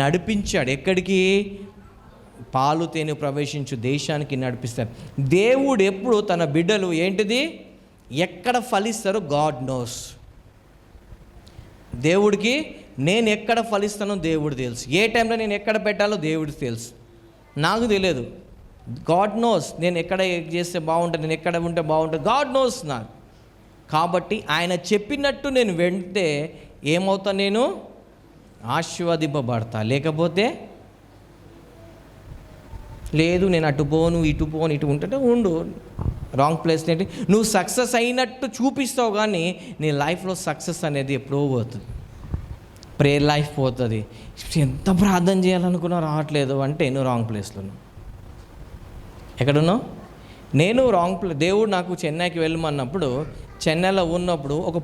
S1: నడిపించాడు. ఎక్కడికి? పాలు తేనె ప్రవేశించు దేశానికి నడిపిస్తాడు. దేవుడు ఎప్పుడు తన బిడ్డలు ఏంటిది ఎక్కడ ఫలిస్తారో గాడ్ నోస్. దేవుడికి నేను ఎక్కడ ఫలిస్తానో దేవుడు తెలుసు. ఏ టైంలో నేను ఎక్కడ పెట్టాలో దేవుడికి తెలుసు, నాకు తెలియదు. God knows. నేను ఎక్కడ చేస్తే బాగుంటుంది, నేను ఎక్కడ ఉంటే బాగుంటుంది, గాడ్ నోస్ నాకు. కాబట్టి ఆయన చెప్పినట్టు నేను వెంటే ఏమవుతా? నేను ఆశీర్వదింపబడతా. లేకపోతే లేదు నేను అటు పోను ఇటు ఉంటే ఉండు. రాంగ్ ప్లేస్ ఏంటి? నువ్వు సక్సెస్ అయినట్టు చూపిస్తావు కానీ నీ లైఫ్లో సక్సెస్ అనేది ఎప్పుడో పోతుంది. ప్రేయర్ లైఫ్ పోతుంది. ఎంత ప్రార్థన చేయాలనుకున్నా రావట్లేదు అంటే నువ్వు రాంగ్ ప్లేస్లో ఉన్నావు. ఎక్కడున్నావు? నేను రాంగ్ ప్లేస్. దేవుడు నాకు చెన్నైకి వెళ్ళమన్నప్పుడు, చెన్నైలో ఉన్నప్పుడు ఒక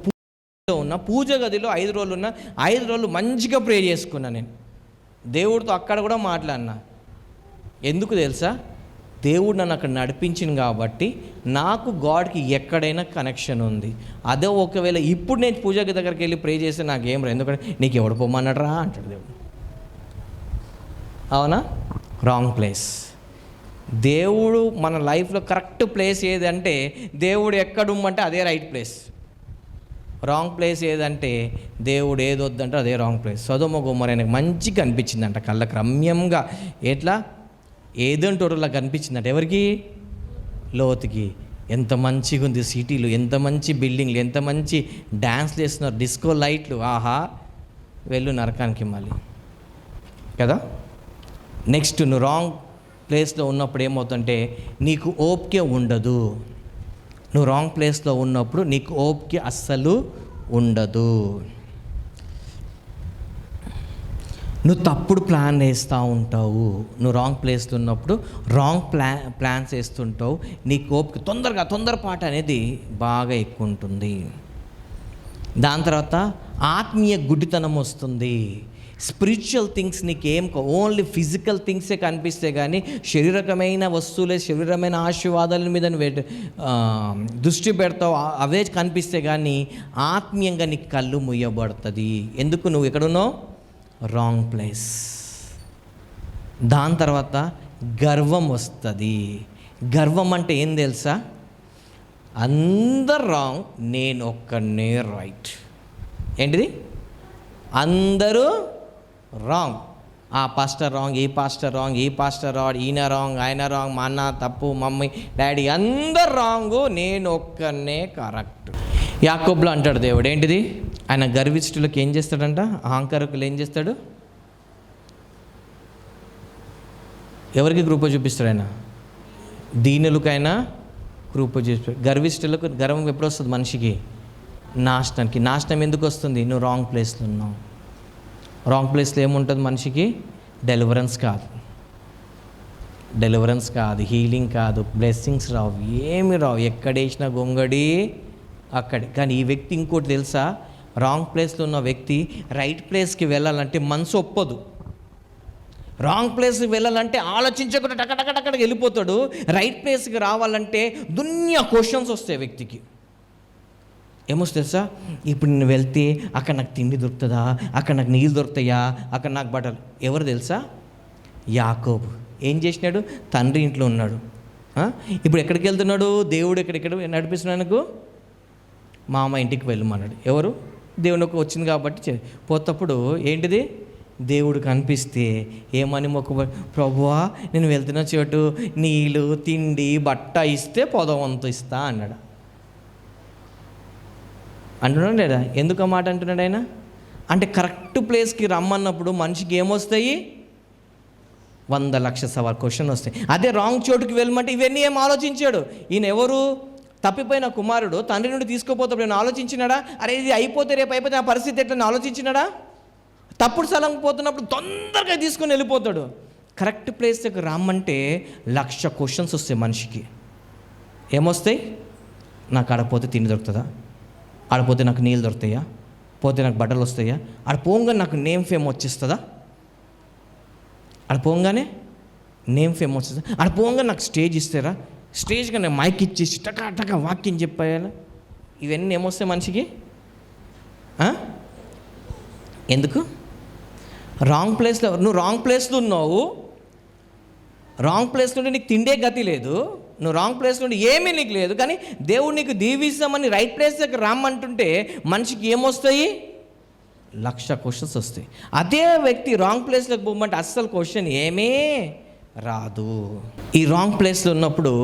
S1: పూజ గదిలో 5 రోజులు ఉన్నా. 5 రోజులు మంచిగా ప్రే చేసుకున్నా. నేను దేవుడితో అక్కడ కూడా మాట్లాడినా. ఎందుకు తెలుసా? దేవుడు నన్ను అక్కడ నడిపించింది కాబట్టి నాకు గాడ్కి ఎక్కడైనా కనెక్షన్ ఉంది. అదే ఒకవేళ ఇప్పుడు నేను పూజ దగ్గరికి వెళ్ళి ప్రే చేస్తే నాకేం రా, ఎందుకంటే నీకు ఎవడు పొమ్మన్నాడు రా అంటాడు దేవుడు. అవునా? Wrong place. దేవుడు మన లైఫ్లో కరెక్ట్ ప్లేస్ ఏదంటే దేవుడు ఎక్కడుమ్మంటే అదే రైట్ ప్లేస్. రాంగ్ ప్లేస్ ఏదంటే దేవుడు ఏదొద్దంటే అదే రాంగ్ ప్లేస్. సొదొమ గొమొర్రా ఆయనకు మంచిగా అనిపించిందంట, కళ్ళకు రమ్యంగా. ఎట్లా? ఏదంటోరులా కనిపించిందంట. ఎవరికి? లోతుకి. ఎంత మంచిగా ఉంది సిటీలు, ఎంత మంచి బిల్డింగ్లు, ఎంత మంచి డ్యాన్స్లు వేస్తున్నారు, డిస్కో లైట్లు. ఆహా, వెళ్ళు నరకానికి మళ్ళీ కదా. నెక్స్ట్, నువ్వు రాంగ్ ప్లేస్లో ఉన్నప్పుడు ఏమవుతుందంటే నీకు ఓపిక ఉండదు. నువ్వు రాంగ్ ప్లేస్లో ఉన్నప్పుడు నీకు ఓపిక అస్సలు ఉండదు. నువ్వు తప్పుడు ప్లాన్ వేస్తూ ఉంటావు. నువ్వు రాంగ్ ప్లేస్లో ఉన్నప్పుడు రాంగ్ ప్లాన్స్ వేస్తుంటావు. నీకు ఓపిక తొందరపాటు అనేది బాగా ఎక్కువ ఉంటుంది. దాని తర్వాత ఆత్మీయ గుడ్డితనం వస్తుంది. స్పిరిచువల్ థింగ్స్ నీకేం ఓన్లీ ఫిజికల్ థింగ్సే కనిపిస్తే కానీ శరీరకమైన వస్తువులే, శరీరమైన ఆశీర్వాదాల మీద నువ్వు దృష్టి పెడతావు, అవే కనిపిస్తే కానీ ఆత్మీయంగా నీకు కళ్ళు ముయ్యబడుతుంది. ఎందుకు? నువ్వు ఎక్కడున్నావు? Wrong place. దాని తర్వాత గర్వం వస్తుంది. గర్వం అంటే ఏం తెలుసా? అందరు రాంగ్, నేను ఒక్కనే రైట్. ఏంటిది? అందరూ రాంగ్. ఆ పాస్టర్ రాంగ్, ఈ పాస్టర్ రాంగ్, ఈ పాస్టర్ రాంగ్, ఈయన రాంగ్, ఆయన రాంగ్, మా అన్న తప్పు, మమ్మీ డాడీ అందరు రాంగు, నేను ఒక్కనే కరెక్ట్. యాకోబులో అంటాడు దేవుడు ఏంటిది? ఆయన గర్విష్ఠులకు ఏం చేస్తాడంట? అహంకారకులు ఏం చేస్తాడు? ఎవరికి కృప చూపిస్తాడు ఆయన? దీనులకైనా కృప చూపిస్తాడు. గర్విష్ఠులకు గర్వం ఎప్పుడు వస్తుంది మనిషికి? నాశనానికి. నాశనం ఎందుకు వస్తుంది? నువ్వు రాంగ్ ప్లేస్లో ఉన్నావు. రాంగ్ ప్లేస్లో ఏముంటుంది మనిషికి? డెలివరెన్స్ కాదు, హీలింగ్ కాదు, బ్లెస్సింగ్స్ రావు, ఏమి రావు. ఎక్కడేసిన గొంగడి అక్కడే. కానీ ఈ వ్యక్తి ఇంకోటి తెలుసా? రాంగ్ ప్లేస్లో ఉన్న వ్యక్తి రైట్ ప్లేస్కి వెళ్ళాలంటే మనసు ఒప్పదు. రాంగ్ ప్లేస్కి వెళ్ళాలంటే ఆలోచించకుండా టకటకటక్కడికి వెళ్ళిపోతాడు. రైట్ ప్లేస్కి రావాలంటే దునియా క్వశ్చన్స్ వస్తాయి వ్యక్తికి. ఏమొస్తుంది తెలుసా? ఇప్పుడు నేను వెళ్తే అక్కడ నాకు తిండి దొరుకుతుందా, అక్కడ నాకు నీళ్ళు దొరుకుతాయా, అక్కడ నాకు బట్టలు. ఎవరు తెలుసా? యాకోబు. ఏం చేసినాడు? తండ్రి ఇంట్లో ఉన్నాడు. ఇప్పుడు ఎక్కడికి వెళ్తున్నాడు? దేవుడు ఎక్కడెక్కడ నడిపిస్తున్నాడు? మామ ఇంటికి వెళ్ళమన్నాడు. ఎవరు? దేవునికి వచ్చింది కాబట్టి పోతప్పుడు ఏంటిది? దేవుడు కనిపిస్తే ఏమని ప్రభువా నేను వెళ్తున్న చోటు నీళ్ళు తిండి బట్ట ఇస్తే పొదవంతు ఇస్తా అన్నాడు. అంటున్నాడు లేదా? ఎందుకు ఆ మాట అంటున్నాడు ఆయన? అంటే కరెక్ట్ ప్లేస్కి రమ్మన్నప్పుడు మనిషికి ఏమొస్తాయి? 100,00,000 సవాల్ క్వశ్చన్ వస్తాయి. అదే రాంగ్ చోటుకి వెళ్ళమంటే ఇవన్నీ ఏం ఆలోచించాడు ఈయన? ఎవరు? తప్పిపోయిన కుమారుడు తండ్రి నుండి తీసుకుపోతాడు. నేను ఆలోచించినాడా? అరే ఇది అయిపోతే రేపు అయిపోతే ఆ పరిస్థితి ఎట్లా ఆలోచించినాడా? తప్పుడు స్థలం పోతున్నప్పుడు తొందరగా తీసుకొని వెళ్ళిపోతాడు. కరెక్ట్ ప్లేస్ దగ్గర రమ్మంటే 1,00,000 క్వశ్చన్స్ వస్తాయి మనిషికి. ఏమొస్తాయి? నాకు ఆడపోతే తిండి దొరుకుతుందా, ఆడపోతే నాకు నీళ్ళు దొరుకుతాయా, పోతే నాకు బట్టలు వస్తాయా, ఆడ పోగానే నాకు నేమ్ ఫేమ్ వచ్చేస్తుందా, ఆడ పోగానే నేమ్ ఫేమ్ వచ్చేస్తా, ఆడ పోగానే నాకు స్టేజ్ ఇస్తారా, స్టేజ్గా నేను మైక్ ఇచ్చేసి టకా వాక్యం చెప్పాయాలి. ఇవన్నీ ఏమొస్తాయి మనిషికి? ఎందుకు? రాంగ్ ప్లేస్లో. నువ్వు రాంగ్ ప్లేస్లో ఉన్నావు. రాంగ్ ప్లేస్ నుండి నీకు తిండే గతి లేదు. నువ్వు రాంగ్ ప్లేస్ నుండి ఏమీ నీకు లేదు. కానీ దేవుడు నీకు దీవిస్తామని రైట్ ప్లేస్ దగ్గర రమ్మంటుంటే మనిషికి ఏమొస్తాయి? 1,00,000 క్వశ్చన్స్ వస్తాయి. అదే వ్యక్తి రాంగ్ ప్లేస్లోకి పోమంటే అస్సలు క్వశ్చన్ ఏమీ రాదు. ఈ రాంగ్ ప్లేస్లో ఉన్నప్పుడు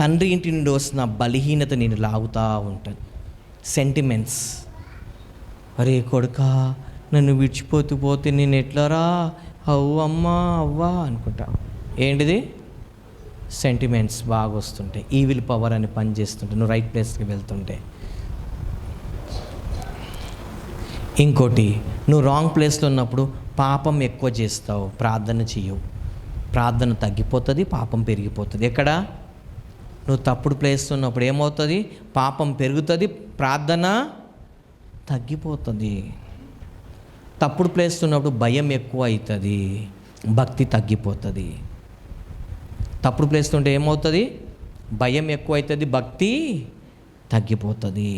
S1: తండ్రి ఇంటి నుండి వస్తున్న బలహీనత నేను లాగుతూ ఉంటుంది. సెంటిమెంట్స్. అరే కొడుకా నన్ను విడిచిపోతే నేను ఎట్లారా అమ్మా అవ్వా అనుకుంటా. ఏంటిది? సెంటిమెంట్స్ బాగా వస్తుంటాయి. ఈవిల్ పవర్ అని పనిచేస్తుంటే నువ్వు రైట్ ప్లేస్కి వెళ్తుంటే. ఇంకోటి, నువ్వు రాంగ్ ప్లేస్లో ఉన్నప్పుడు పాపం ఎక్కువ చేస్తావు, ప్రార్థన చెయ్యవు. ప్రార్థన తగ్గిపోతుంది, పాపం పెరిగిపోతుంది. ఎక్కడ? నువ్వు తప్పుడు ప్లేస్లో ఉన్నప్పుడు ఏమవుతుంది? పాపం పెరుగుతుంది, ప్రార్థన తగ్గిపోతుంది. తప్పుడు ప్లేస్లో ఉన్నప్పుడు భయం ఎక్కువ అవుతుంది, భక్తి తగ్గిపోతుంది. తప్పుడు ప్లేస్లో ఉంటే ఏమవుతుంది? భయం ఎక్కువ అవుతుంది, భక్తి తగ్గిపోతుంది.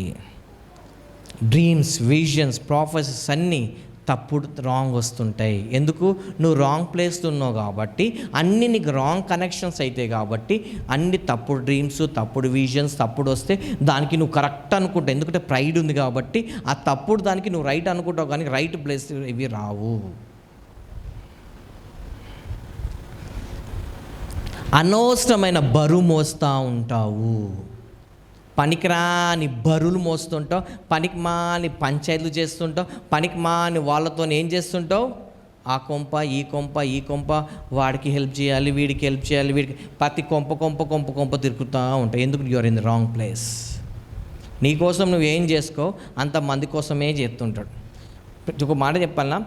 S1: డ్రీమ్స్, విజన్స్, ప్రాఫెసెస్ అన్నీ తప్పుడు రాంగ్ వస్తుంటాయి. ఎందుకు? నువ్వు రాంగ్ ప్లేస్లో ఉన్నావు కాబట్టి, అన్నీ నీకు రాంగ్ కనెక్షన్స్ అవుతాయి కాబట్టి అన్ని తప్పుడు డ్రీమ్స్, తప్పుడు విజన్స్ తప్పుడు వస్తే దానికి నువ్వు కరెక్ట్ అనుకుంటావు. ఎందుకంటే ప్రైడ్ ఉంది కాబట్టి ఆ తప్పుడు దానికి నువ్వు రైట్ అనుకుంటావు, కానీ రైట్ ప్లేస్ ఇవి రావు. అనవసరమైన బరువు మోస్తూ ఉంటావు. పనికిరాని బరువులు మోస్తుంటావు, పనికిమాని పంచాయతీలు చేస్తుంటావు, పనికిమాని వాళ్ళతో ఏం చేస్తుంటావు? ఆ కొంప ఈ కొంప వాడికి హెల్ప్ చేయాలి, వీడికి హెల్ప్ చేయాలి, వీడికి ప్రతి కొంప తిరుగుతూ ఉంటావు. ఎందుకు? You are in the wrong place. నీకోసం నువ్వేం చేసుకో, అంతమంది కోసమే చేస్తుంటాడు. ఒక మాట చెప్పాలన్నా,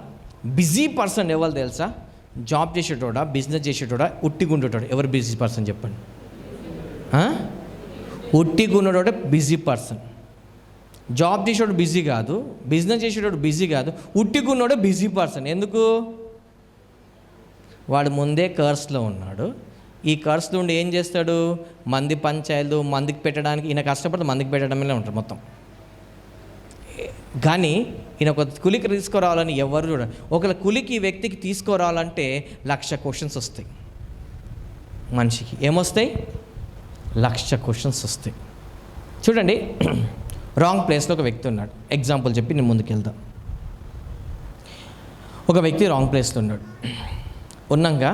S1: బిజీ పర్సన్ ఎవరు తెలుసా? జాబ్ చేసేటోడా, బిజినెస్ చేసేటోడా, ఉట్టిగుండేటోడా? ఎవరు బిజీ పర్సన్ చెప్పండి? ఉట్టిగున్నోడే బిజీ పర్సన్. జాబ్ చేసేవాడు బిజీ కాదు, బిజినెస్ చేసేవాడు బిజీ కాదు, ఉట్టిగున్నోడే బిజీ పర్సన్. ఎందుకు? వాడు ముందే కర్స్లో ఉన్నాడు. ఈ కర్స్లో ఉండి ఏం చేస్తాడు? మంది పంచాయతీలు మందికి పెట్టడానికి, ఈయన కష్టపడి మందికి పెట్టడమే ఉంటాడు మొత్తం. కానీ ఈయన ఒక కులికి తీసుకురావాలని ఎవరు చూడండి. ఒకవేళ కులికి ఈ వ్యక్తికి తీసుకురావాలంటే 1,00,000 క్వశ్చన్స్ వస్తాయి. మనిషికి ఏమొస్తాయి? 1,00,000 క్వశ్చన్స్ వస్తాయి. చూడండి, రాంగ్ ప్లేస్లో ఒక వ్యక్తి ఉన్నాడు. ఎగ్జాంపుల్ చెప్పి నేను ముందుకు వెళ్దాం. ఒక వ్యక్తి రాంగ్ ప్లేస్లో ఉన్నాడు. ఉన్నాక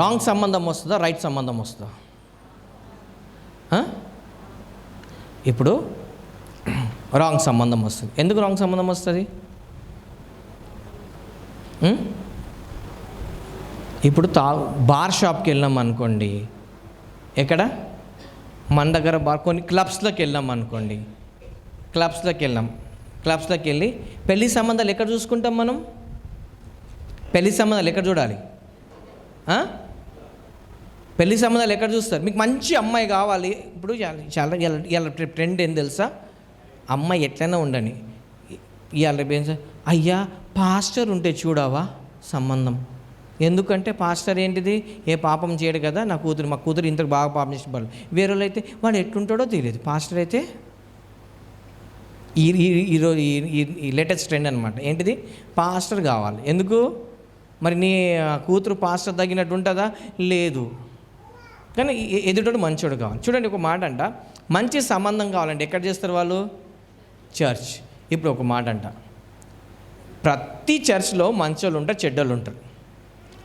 S1: రాంగ్ సంబంధం వస్తుందా, రైట్ సంబంధం వస్తుందా? ఇప్పుడు రాంగ్ సంబంధం వస్తుంది. ఎందుకు రాంగ్ సంబంధం వస్తుంది? ఇప్పుడు బార్ షాప్కి వెళ్ళాం అనుకోండి, ఎక్కడ మన దగ్గర బార్ కొన్ని క్లబ్స్లోకి వెళ్ళాం అనుకోండి, క్లబ్స్లోకి వెళ్ళి పెళ్లి సంబంధాలు ఎక్కడ చూసుకుంటాం మనం? పెళ్లి సంబంధాలు ఎక్కడ చూడాలి? పెళ్లి సంబంధాలు ఎక్కడ చూస్తారు? మీకు మంచి అమ్మాయి కావాలి. ఇప్పుడు చాలా ఇలా ట్రెండ్ ఏం తెలుసా? అమ్మాయి ఎట్లయినా ఉండని, ఇవాళ అయ్యా పాస్టర్ ఉంటే చూడవా సంబంధం. ఎందుకంటే పాస్టర్ ఏంటిది, ఏ పాపం చేయడు కదా, మా కూతురు ఇంతకు బాగా పాపం చేసిన వేరే వాళ్ళు అయితే వాడు ఎట్లుంటాడో తెలియదు. పాస్టర్ అయితే ఈరోజు ఈ లేటెస్ట్ ట్రెండ్ అనమాట. ఏంటిది? పాస్టర్ కావాలి. ఎందుకు మరి? నీ కూతురు పాస్టర్ తగినట్టు ఉంటుందా? లేదు. కానీ ఎదుటోడు మంచోడు కావాలి. చూడండి, ఒక మాట అంట, మంచి సంబంధం కావాలంటే ఎక్కడ చేస్తారు వాళ్ళు? చర్చ్. ఇప్పుడు ఒక మాట అంట, ప్రతి చర్చ్లో మంచోళ్ళు ఉంటారు, చెడ్డోళ్ళు ఉంటారు.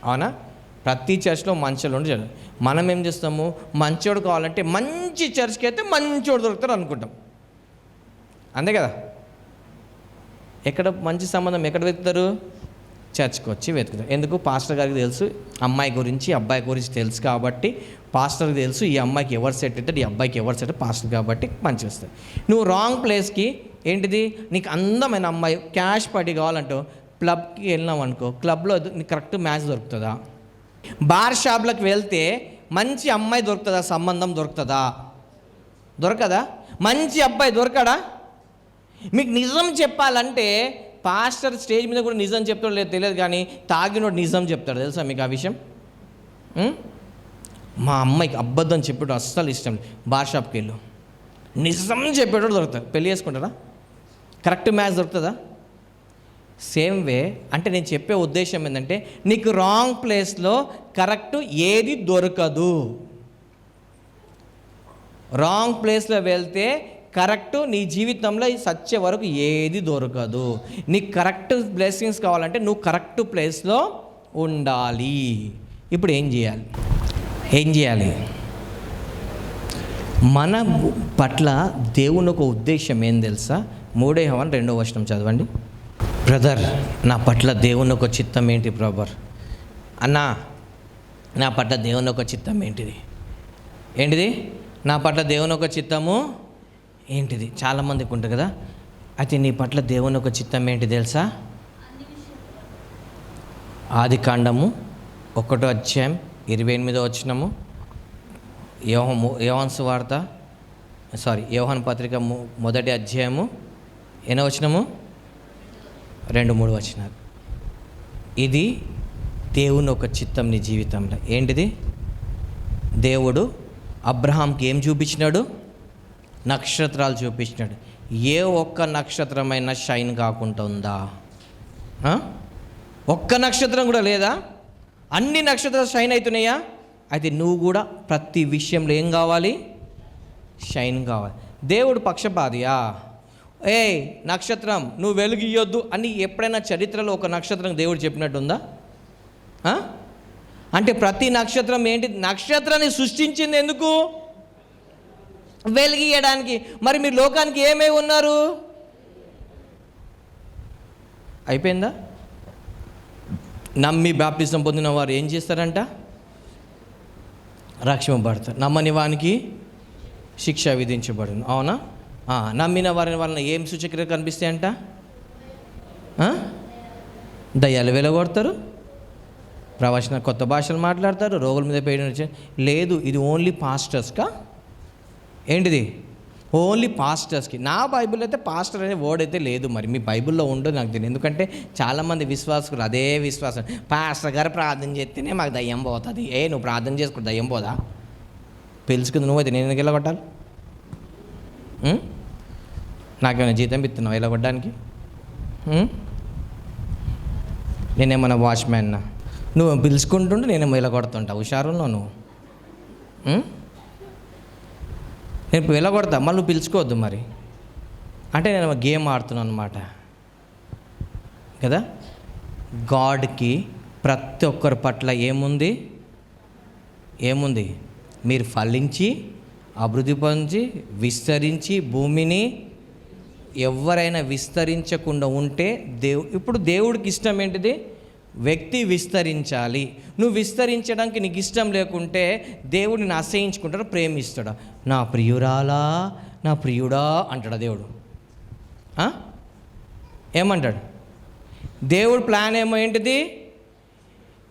S1: అవునా? ప్రతి చర్చ్లో మంచోళ్ళు ఉంటారు, చెడ్డోళ్ళు. మనం ఏం చేస్తాము? మంచోడు కావాలంటే మంచి చర్చ్కి అయితే మంచోడు దొరుకుతారు అనుకుంటాం, అంతే కదా? ఎక్కడ మంచి సంబంధం ఎక్కడ వెతుకుతారు? చర్చ్కి వచ్చి వెతుకుతారు. ఎందుకు? పాస్టర్ గారికి తెలుసు అమ్మాయి గురించి, అబ్బాయి గురించి తెలుసు కాబట్టి పాస్టర్కి తెలుసు ఈ అమ్మాయికి ఎవరు సెట్ అవుతాడు, ఈ అబ్బాయికి ఎవరు సెట్, పాస్టర్ కాబట్టి మంచిగా వస్తుంది. నువ్వు రాంగ్ ప్లేస్కి ఏంటిది, నీకు అందమైన అమ్మాయి క్యాష్ పార్టీ కావాలంటూ క్లబ్కి వెళ్ళినావు అనుకో, క్లబ్లో నీకు కరెక్ట్ మ్యాచ్ దొరుకుతుందా? బార్ షాప్లకు వెళ్తే మంచి అమ్మాయి దొరుకుతుందా? సంబంధం దొరుకుతుందా? దొరకదా? మంచి అబ్బాయి దొరకడా? మీకు నిజం చెప్పాలంటే పాస్టర్ స్టేజ్ మీద కూడా నిజం చెప్తాడో లేదు తెలియదు, కానీ తాగినోడు నిజం చెప్తాడు. తెలుసా మీకు ఆ విషయం? మా అమ్మాయికి అబద్ధం చెప్పడం అస్సలు ఇష్టం. బార్ షాప్కి వెళ్ళు, నిజం చెప్పేటోడు దొరుకుతాడు. పెళ్ళి చేసుకుంటారా? కరెక్ట్ మ్యాచ్ దొరుకుతుందా? Same way. అంటే నేను చెప్పే ఉద్దేశం ఏంటంటే, నీకు రాంగ్ ప్లేస్లో కరెక్ట్ ఏది దొరకదు. రాంగ్ ప్లేస్లో వెళ్తే కరెక్ట్ నీ జీవితంలో సచ్చే వరకు ఏది దొరకదు. నీకు కరెక్ట్ బ్లెస్సింగ్స్ కావాలంటే నువ్వు కరెక్ట్ ప్లేస్లో ఉండాలి. ఇప్పుడు ఏం చేయాలి? మన పట్ల దేవుని ఒక ఉద్దేశం ఏం తెలుసా? 3 యోహాను 2 చదవండి. బ్రదర్, నా పట్ల దేవుని ఒక చిత్తం ఏంటి? బ్రదర్ అన్నా, నా పట్ల దేవుని ఒక చిత్తం ఏంటిది? నా పట్ల దేవుని ఒక చిత్తము ఏంటిది? చాలామందికి ఉంటుంది కదా. అయితే నీ పట్ల దేవుని ఒక చిత్తం ఏంటి తెలుసా? ఆదికాండము 1:28 యోహాను పత్రిక 1వ అధ్యాయము 2-3 ఇది దేవుని ఒక చిత్తం నీ జీవితంలో. ఏంటిది? దేవుడు అబ్రహాంకి ఏం చూపించినాడు? నక్షత్రాలు చూపించినాడు. ఏ ఒక్క నక్షత్రమైనా షైన్ కాకుండా ఉందా? ఒక్క నక్షత్రం కూడా లేదా? అన్ని నక్షత్రాలు షైన్ అవుతున్నాయా? అయితే నువ్వు కూడా ప్రతి విషయంలో ఏం కావాలి? షైన్ కావాలి. దేవుడు పక్షపాతియా? నక్షత్రం నువ్వు వెలుగు ఇయ్యొద్దు అని ఎప్పుడైనా చరిత్రలో ఒక నక్షత్రం దేవుడు చెప్పినట్టుందా? అంటే ప్రతి నక్షత్రం ఏంటి? నక్షత్రాన్ని సృష్టించింది ఎందుకు? వెలిగియడానికి. మరి మీరు లోకానికి ఏమై ఉన్నారు? అయిపోయిందా? నమ్మి బాప్టిజం పొందిన వారు ఏం చేస్తారంట? రక్షింపబడతారు. నమ్మని వానికి శిక్ష విధించబడును. అవునా? నమ్మిన వారి వలన ఏం సూచక్రియలు కనిపిస్తాయంట? దయ్యాలు వెలగొడతారు, ప్రవచన కొత్త భాషలు మాట్లాడతారు, రోగుల మీద పేరు లేదు. ఇది ఓన్లీ పాస్టర్స్కా? ఏంటిది? ఓన్లీ పాస్టర్స్కి. నా బైబిల్ అయితే పాస్టర్ అనే వర్డ్ అయితే లేదు. మరి మీ బైబిల్లో ఉండదు నాకు తెలియదు. ఎందుకంటే చాలామంది విశ్వాసులు అదే విశ్వాసం, పాస్టర్ గారు ప్రార్థన చేస్తేనే మాకు దయ్యం పోతుంది. నువ్వు ప్రార్థన చేసుకుంటే దయ్యం పోదా? పిలుచుకుంది నువ్వైతే నేను ఎందుకు వెళ్ళగొట్టాలి? నాకేమైనా జీతం ఇస్తున్నావు వెళ్ళగొట్టడానికి? నేనేమన్నా వాచ్మ్యాన్నా? నువ్వు పిలుచుకుంటుంటే నేనేమో వెళ్ళగొడుతుంటా. హుషారున్నావు నువ్వు. నేను వెళ్ళగొడతా, మళ్ళీ నువ్వు పిలుచుకోవద్దు. మరి అంటే నేను గేమ్ ఆడుతున్నాను అనమాట కదా. గాడ్కి ప్రతి ఒక్కరి పట్ల ఏముంది? మీరు ఫలించి అభివృద్ధి పొంది విస్తరించి భూమిని ఎవరైనా విస్తరించకుండా ఉంటే ఇప్పుడు దేవుడికి ఇష్టం ఏంటిది? వ్యక్తి విస్తరించాలి. నువ్వు విస్తరించడానికి నీకు ఇష్టం లేకుంటే దేవుడిని అసహించుకుంటాడు, ప్రేమిస్తాడు. నా ప్రియురాలా, నా ప్రియుడా అంటాడు దేవుడు. ఏమంటాడు దేవుడు? ప్లాన్ ఏమో ఏంటిది?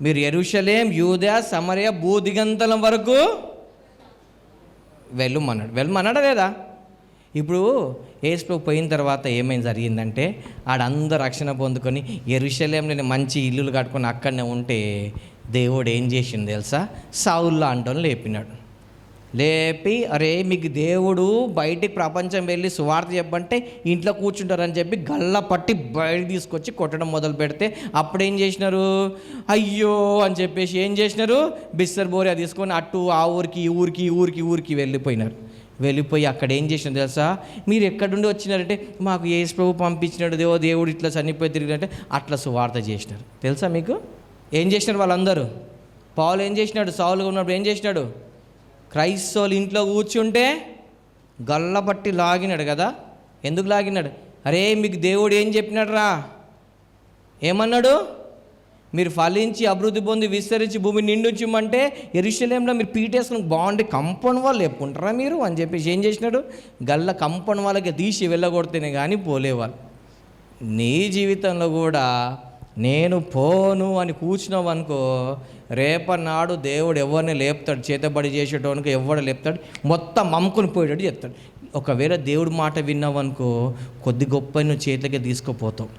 S1: మీరు యెరూషలేం, యూదయ, సమరయ, భూదిగంతలం వరకు వెళ్ళమన్నాడా లేదా? ఇప్పుడు యేసు పోయిన తర్వాత ఏమైంది జరిగిందంటే, ఆడందరూ రక్షణ పొందుకొని యెరూషలేంలో మంచి ఇల్లులు కట్టుకొని అక్కడనే ఉంటే దేవుడు ఏం చేసిండు తెలుసా? సౌలు అంటోని లేపినాడు. లేపి, అరే మీకు దేవుడు బయటికి ప్రపంచం వెళ్ళి సువార్త చెప్పంటే ఇంట్లో కూర్చుంటారని చెప్పి గల్ల పట్టి బయటికి తీసుకొచ్చి కొట్టడం మొదలు పెడితే అప్పుడు ఏం చేసినారు? అయ్యో అని చెప్పేసి ఏం చేసినారు? బిస్సర్ బోరియా తీసుకొని అటు ఆ ఊరికి ఈ ఊరికి ఈ ఊరికి ఊరికి వెళ్ళిపోయినారు. వెళ్ళిపోయి అక్కడ ఏం చేసినారు తెలుసా? మీరు ఎక్కడుండి వచ్చినారంటే, మాకు యేసు ప్రభు పంపించినాడు, దేవుడు ఇట్లా చనిపోయి తిరిగినట్టే అట్లా సువార్త చేసినారు. తెలుసా మీకు? ఏం చేసినారు వాళ్ళందరూ? పౌలు ఏం చేసినాడు? సౌలుగా ఉన్నప్పుడు ఏం చేసినాడు? క్రైస్తవులు ఇంట్లో కూర్చుంటే గల్లపట్టి లాగినాడు కదా. ఎందుకు లాగినాడు? అరే మీకు దేవుడు ఏం చెప్పినాడు రా? ఏమన్నాడు? మీరు ఫలించి అభివృద్ధి పొంది విస్తరించి భూమి నిండించమంటే యెరూషలేంలో మీరు పీటేసుకుని బాగుండి కంపౌండ్ వాళ్ళు చెప్పుకుంటారా మీరు అని చెప్పేసి ఏం చేసినాడు? గల్ల కంపౌండ్ వాళ్ళకి తీసి వెళ్ళగొడితేనే కానీ పోలేవాళ్ళు. నీ జీవితంలో కూడా నేను పోను అని కూర్చున్నావు అనుకో, రేపన్నాడు దేవుడు ఎవరిని లేపుతాడు, చేతబడి చేసేటోనికి ఎవడు లేపుతాడు, మొత్తం అమ్ముకుని పోయేటట్టు చెప్తాడు. ఒకవేళ దేవుడి మాట విన్నావు అనుకో, కొద్ది గొప్ప నువ్వు చేతికి తీసుకుపోతావు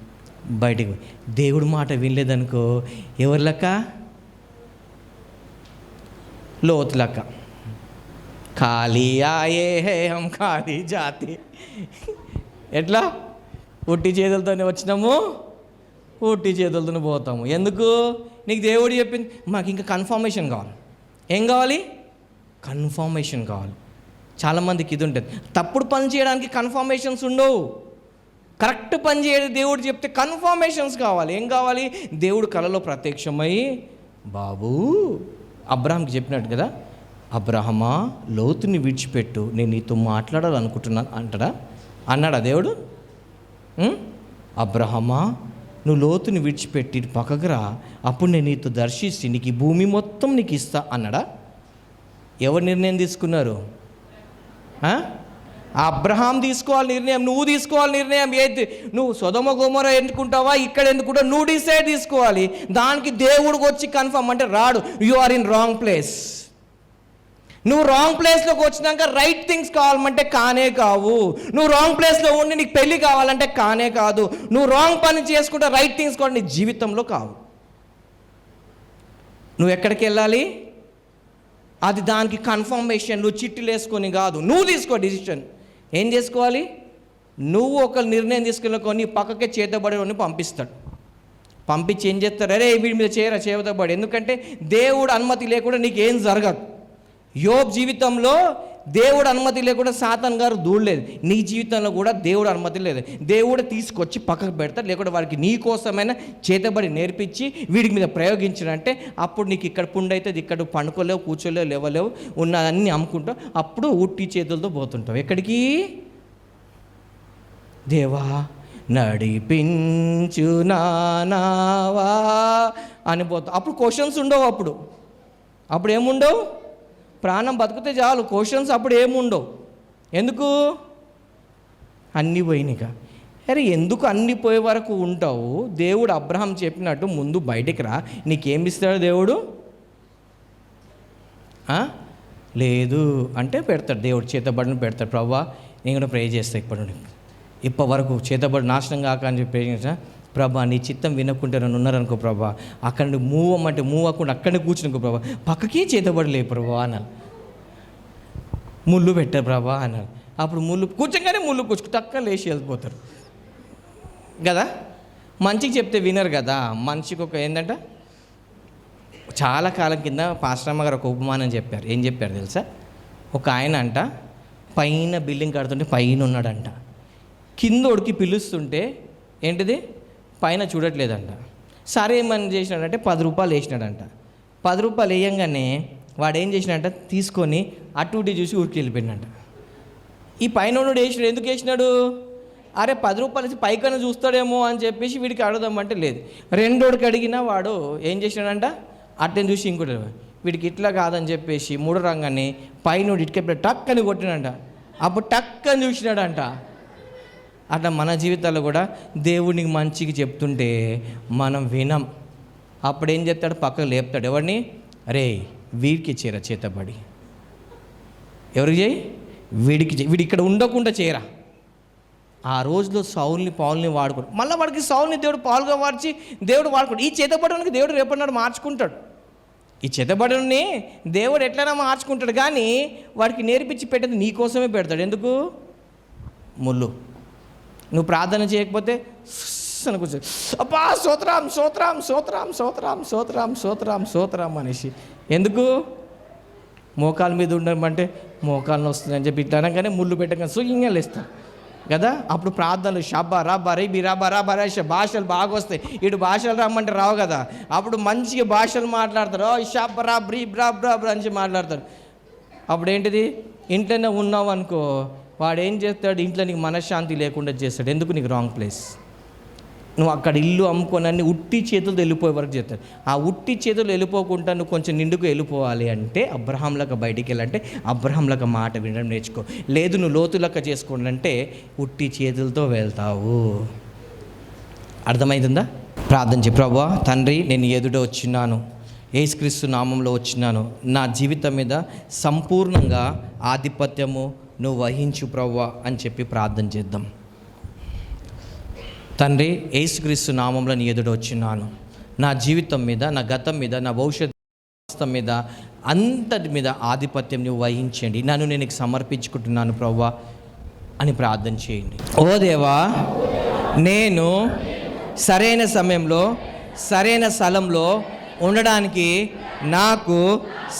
S1: బయటికి. దేవుడి మాట వినలేదనుకో, ఎవరి లెక్క? లోతు లెక్క. ఖాళీ ఆయే హం ఖాళీ జాతి. ఎట్లా? ఉట్టి చేతులతోనే వచ్చినాము, ఉట్టి చేతులతోనే పోతాము. ఎందుకు? నీకు దేవుడు చెప్పింది. మాకు ఇంకా కన్ఫర్మేషన్ కావాలి. ఏం కావాలి? కన్ఫర్మేషన్ కావాలి. చాలామందికి ఇది ఉంటుంది. తప్పుడు పని చేయడానికి కన్ఫర్మేషన్స్ ఉండవు. కరెక్ట్ పని చేయడం దేవుడు చెప్తే కన్ఫర్మేషన్స్ కావాలి. ఏం కావాలి? దేవుడు కలలో ప్రత్యక్షమై, బాబు అబ్రహాంకి చెప్పినట్టు కదా, అబ్రహమా లోతుని విడిచిపెట్టు, నేను నీతో మాట్లాడాలనుకుంటున్నాను అంటాడా? అన్నాడా దేవుడు? అబ్రహమా నువ్వు లోతుని విడిచిపెట్టి పక్కకు రా, అప్పుడు నేను నీతో దర్శించి నీకు ఈ భూమి మొత్తం నీకు ఇస్తా అన్నాడా? ఎవరు నిర్ణయం తీసుకున్నారు? అబ్రహాం తీసుకోవాలి నిర్ణయం, నువ్వు తీసుకోవాలి నిర్ణయం. ఏది నువ్వు సొదొమ గొమొర ఎందుకుంటావా, ఇక్కడ ఎందుకుంటావు, నువ్వు డిసైడ్ తీసుకోవాలి. దానికి దేవుడికి వచ్చి కన్ఫర్మ్ అంటే రాడు. You are in wrong place. నువ్వు రాంగ్ ప్లేస్లోకి వచ్చినాక రైట్ థింగ్స్ కావాలంటే కానే కావు. నువ్వు రాంగ్ ప్లేస్లో ఉండి నీకు పెళ్ళి కావాలంటే కానే కాదు. నువ్వు రాంగ్ పని చేసుకుంటే రైట్ థింగ్స్ కూడా నీ జీవితంలో కావు. నువ్వు ఎక్కడికి వెళ్ళాలి? అది దానికి కన్ఫర్మేషన్ నువ్వు చిట్టీలు వేసుకొని కాదు, నువ్వు తీసుకో డిసిషన్. ఏం చేసుకోవాలి? నువ్వు ఒక నిర్ణయం తీసుకెళ్ళుకొని నీ పక్కకే చేతబడి పంపిస్తాడు. పంపించి ఏం చేస్తాడు? అరే వీడి మీద చేతబడి. ఎందుకంటే దేవుడు అనుమతి లేకుండా నీకేం జరగదు. యోబ్ జీవితంలో దేవుడు అనుమతి లేకుండా సాతాన్ గారు దూడలేదు. నీ జీవితంలో కూడా దేవుడు అనుమతి లేదు. దేవుడు తీసుకొచ్చి పక్కకు పెడతాడు. లేకుండా వాడికి నీ కోసమైనా చేతబడి నేర్పించి వీడికి మీద ప్రయోగించాడంటే అప్పుడు నీకు ఇక్కడ పుండు అవుతుంది, ఇక్కడ పండుకోలేవు, కూర్చోలేవు, లేవలేవు, ఉన్నదన్నీ అమ్ముకుంటావు. అప్పుడు ఉట్టి చేతులతో పోతుంటావు. ఎక్కడికి? దేవా నడిపించు నానావా అని పోతావు. అప్పుడు క్వశ్చన్స్ ఉండవు. అప్పుడు ఏముండవు? ప్రాణం బతికితే చాలు, క్వశ్చన్స్ అప్పుడు ఏముండవు. ఎందుకు? అన్నీ పోయినాక. అరే ఎందుకు అన్నీ పోయే వరకు ఉంటావు? దేవుడు అబ్రహాం చెప్పినట్టు ముందు బయటికి రా, నీకేమిస్తాడు దేవుడు? లేదు అంటే పెడతాడు దేవుడు, చేతబడిని పెడతాడు. ప్రభువా నేను కూడా ప్రే చేస్తాను ఇప్పటి వరకు చేతబడి నాశనం కాక అని చెప్పి ప్రే చేస్తా. ప్రభా నీ చిత్తం వినకుంటే నన్ను ఉన్నారనుకో ప్రభా, అక్కడ మూవ్ అమ్మంటే మూవ్ అవ్వకుండా అక్కడనే కూర్చునుకో ప్రభా, పక్కకి చేతబడలే ప్రభా అన్నారు. ముళ్ళు పెట్టారు ప్రభా అన్నారు. అప్పుడు ముళ్ళు కూర్చోగానే ముళ్ళు టక్క లేచి వెళ్ళిపోతారు కదా. మంచికి చెప్తే వినరు కదా. మనిషికి ఒక ఏంటంట, చాలా కాలం కింద పాస్టమ్మ గారు ఒక ఉపమానం చెప్పారు. ఏం చెప్పారు తెలుసా? ఒక ఆయన అంట పైన బిల్డింగ్ కడుతుంటే పైన ఉన్నాడంట. కిందోడికి పిలుస్తుంటే ఏంటిది పైన చూడట్లేదంట. సరే ఏమని చేసినాడంటే 10 రూపాయలు వేసినాడంట. 10 రూపాయలు వేయంగానే వాడు ఏం చేసినాడంట, తీసుకొని అటు ఇటు చూసి ఊరికి వెళ్ళిపోయినాడంట. ఈ పైన వేసినాడు. ఎందుకు వేసినాడు? అరే 10 రూపాయలు పైకన్నా చూస్తాడేమో అని చెప్పేసి వీడికి అడుగుదామంటే లేదు. రెండోడికి అడిగినా వాడు ఏం చేసినాడంట, అట్టని చూసి ఇంకోటి వీడికి ఇట్లా కాదని చెప్పేసి 3 రంగాన్ని పైన ఇటుక టక్కని కొట్టినాడంట. అప్పుడు టక్కని చూసినాడంట. అట్లా మన జీవితాల్లో కూడా దేవుడికి మంచిగా చెప్తుంటే మనం వినం. అప్పుడు ఏం చెప్తాడు, పక్కకు లేపుతాడు. ఎవరిని? అరే వీడికి చేరా చేతబడి, ఎవరికి చేయి, వీడి ఇక్కడ ఉండకుండా చేరా. ఆ రోజులో సౌల్ని పావుల్ని వాడుకోడు. మళ్ళీ వాడికి సౌల్ని దేవుడు పాలుగా మార్చి దేవుడు వాడుకోడు. ఈ చేతబడికి దేవుడు రేపన్నాడు మార్చుకుంటాడు. ఈ చేతబడిని దేవుడు ఎట్లైనా మార్చుకుంటాడు. కానీ వాడికి నేర్పించి పెట్టేది నీ కోసమే పెడతాడు. ఎందుకు? ముళ్ళు. నువ్వు ప్రార్థన చేయకపోతే అని కూర్చో, అబ్బా స్తోత్రం స్తోత్రం స్తోత్రం స్తోత్రం స్తోత్రం స్తోత్రం స్తోత్రం అనేసి. ఎందుకు? మోకాల మీద ఉండమంటే మోకాలను వస్తుందని చెప్పి ఇట్లా అనగానే ముళ్ళు పెట్టగానే సుఖంగా లేస్తాను కదా. అప్పుడు ప్రార్థనలు షబ్బా రబ్బా రేబి రబ్బా రబ్బా రేష భాషలు బాగా వస్తాయి. ఇటు భాషలు రమ్మంటే రావు కదా. అప్పుడు మంచిగా భాషలు మాట్లాడతారు. షబ్బ రా బ్రీ బ్రా బ్రా బ్రా అని మాట్లాడతారు. అప్పుడు ఏంటిది, ఇంట్లోనే ఉన్నావు అనుకో, వాడు ఏం చేస్తాడు, ఇంట్లో నీకు మనశ్శాంతి లేకుండా చేస్తాడు. ఎందుకు? నీకు రాంగ్ ప్లేస్. నువ్వు అక్కడ ఇల్లు అమ్ముకొని అన్ని ఉట్టి చేతులు వెళ్ళిపోయే వరకు చేస్తాడు. ఆ ఉట్టి చేతులు వెళ్ళిపోకుండా నువ్వు కొంచెం నిండుకు వెళ్ళిపోవాలి అంటే అబ్రహాంలకు బయటికి వెళ్ళాలంటే అబ్రహాంలకు మాట వినడం నేర్చుకో. లేదు నువ్వు లోతులక్క చేసుకోవాలంటే ఉట్టి చేతులతో వెళ్తావు. అర్థమవుతుందా? ప్రార్థన చేయి. ప్రభువా తండ్రి, నేను ఎదుట వచ్చినాను, యేసుక్రీస్తు నామంలో వచ్చినాను. నా జీవితం మీద సంపూర్ణంగా ఆధిపత్యము నువ్వు వహించు ప్రభువా అని చెప్పి ప్రార్థన చేద్దాం. తండ్రి, యేసుక్రీస్తు నామంలో నీ ఎదుట వచ్చినాను. నా జీవితం మీద, నా గతం మీద, నా భవిష్యత్తు మీద, అంతటి మీద ఆధిపత్యం నువ్వు వహించండి. నన్ను నేను సమర్పించుకుంటున్నాను ప్రభువా అని ప్రార్థన చేయండి. ఓ దేవా, నేను సరైన సమయంలో సరైన స్థలంలో ఉండడానికి నాకు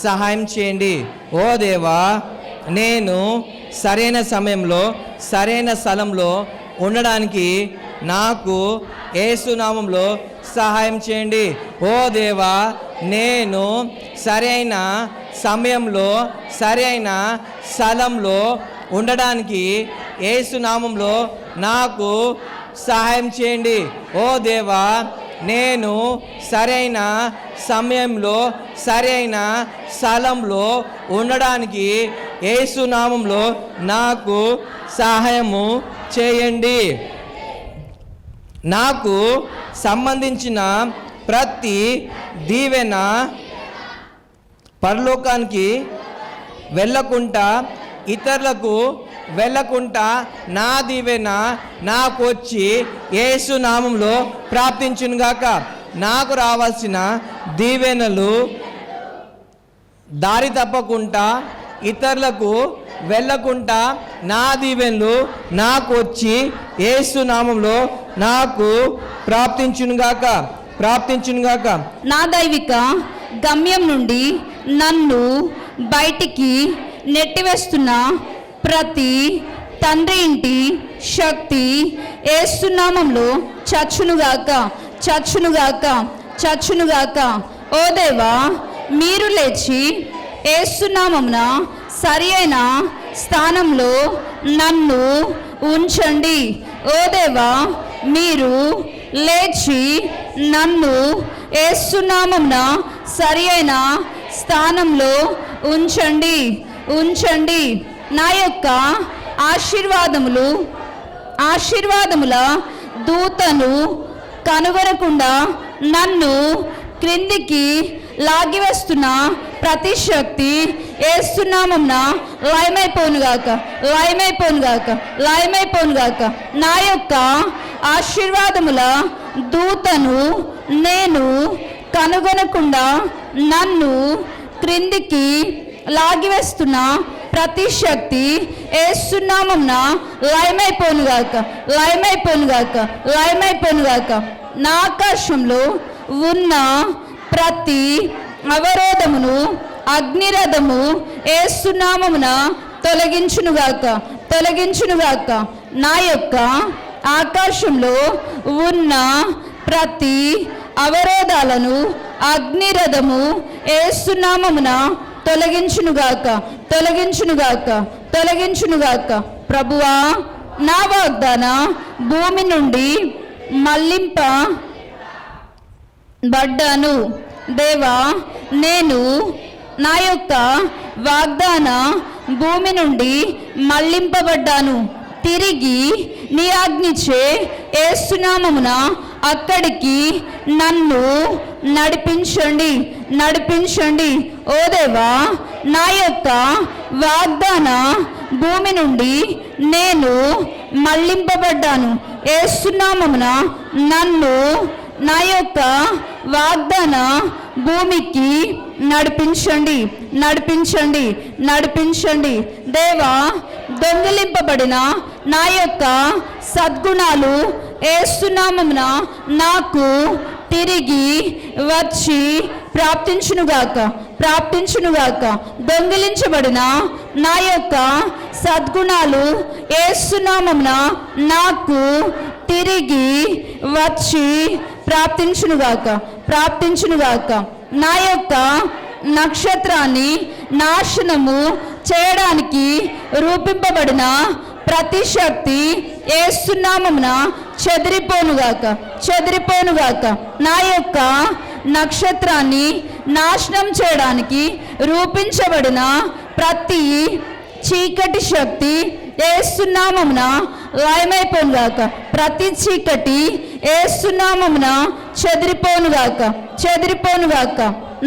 S1: సహాయం చేయండి. ఓ దేవా, నేను సరైన సమయంలో సరైన స్థలంలో ఉండడానికి నాకు యేసు నామంలో సహాయం చేయండి. ఓ దేవా, నేను సరైన సమయంలో సరైన స్థలంలో ఉండడానికి యేసు నామంలో నాకు సహాయం చేయండి. ఓ దేవా, నేను సరైన సమయంలో సరైన స్థలంలో ఉండడానికి యేసు నామంలో నాకు సహాయము చేయండి. నాకు సంబంధించిన ప్రతి దీవెన పరలోకానికి వెళ్ళకుండా, ఇతరులకు వెళ్ళకుండా నా దీవెన నాకు వచ్చి యేసు నామంలో ప్రాప్తించునుగాక. నాకు రావాల్సిన దీవెనలు దారి తప్పకుండా, ఇతరులకు వెళ్ళకుండా నా దీవెనలు నాకు వచ్చి యేసు నామంలో నాకు ప్రాప్తించునుగాక ప్రాప్తించునుగాక.
S2: నా దైవిక గమ్యం నుండి నన్ను బయటికి నెట్టివేస్తున్న ప్రతి తండ్రి ఇంటి శక్తి యేసు నామంలో చచ్చునుగాక చచ్చునుగాక చచ్చునుగాక. ఓ దేవా, మీరు లేచి యేసు నామమున సరి అయిన స్థానంలో నన్ను ఉంచండి. ఓ దేవా, మీరు లేచి నన్ను యేసు నామమున సరి అయిన స్థానంలో ఉంచండి ఉంచండి. నా యొక్క ఆశీర్వాదముల దూతను కనుగొనకుండా నన్ను క్రిందికి లాగివేస్తున్న ప్రతి శక్తి యేసు నామమున లయమైపోనుగాక లయమైపోనుగాక లయమైపోనుగాక. నా యొక్క ఆశీర్వాదముల దూతను నేను కనుగొనకుండా నన్ను క్రిందికి లాగివేస్తున్న ప్రతి శక్తి యేసు నామమున లయమైపోనుగాక లయమైపోనుగాక లయమైపోనుగాక. నా ఆకాశంలో ఉన్న ప్రతి అవరోధమును అగ్నిరథము యేసు నామమున తొలగించునుగాక తొలగించునుగాక. నా యొక్క ఆకాశంలో ఉన్న ప్రతి అవరోధాలను అగ్నిరథము యేసు నామమున తొలగించునుగాక తొలగించునుగాక తొలగించునుగాక. ప్రభువా, నా వాగ్దాన భూమి నుండి మళ్ళింపబడ్డాను. దేవా, నేను నా యొక్క వాగ్దాన భూమి నుండి మళ్ళింపబడ్డాను. తిరిగి నీ ఆజ్ఞిచ్చే యేసు నామమున అక్కడికి నన్ను నడిపించండి. ఓ దేవా, నా యొక్క వాగ్దాన భూమి నుండి నేను మళ్ళింపబడ్డాను. యేసు నామమున నన్ను నా యొక్క వాగ్దాన భూమికి నడిపించండి. దేవా, దొంగిలింపబడిన నా యొక్క సద్గుణాలు యేసు నామమున నాకు తిరిగి వచ్చి ప్రాప్తించునుగాక. దొంగిలించబడిన నా యొక్క సద్గుణాలు యేసు నామమున నాకు తిరిగి వచ్చి ప్రాప్తించునుగాక. నా యొక్క నక్షత్రాన్ని నాశనము చేయడానికి రూపింపబడిన ప్రతి శక్తి యేసు నామమున చెదిరిపోనుగాక. నా యొక్క నక్షత్రాన్ని నాశనం చేయడానికి రూపించబడిన ప్రతి చీకటి శక్తి యేసు నామమున లయమైపోనుగాక. ప్రతి చీకటి యేసు నామమున చెదిరిపోనుగాక.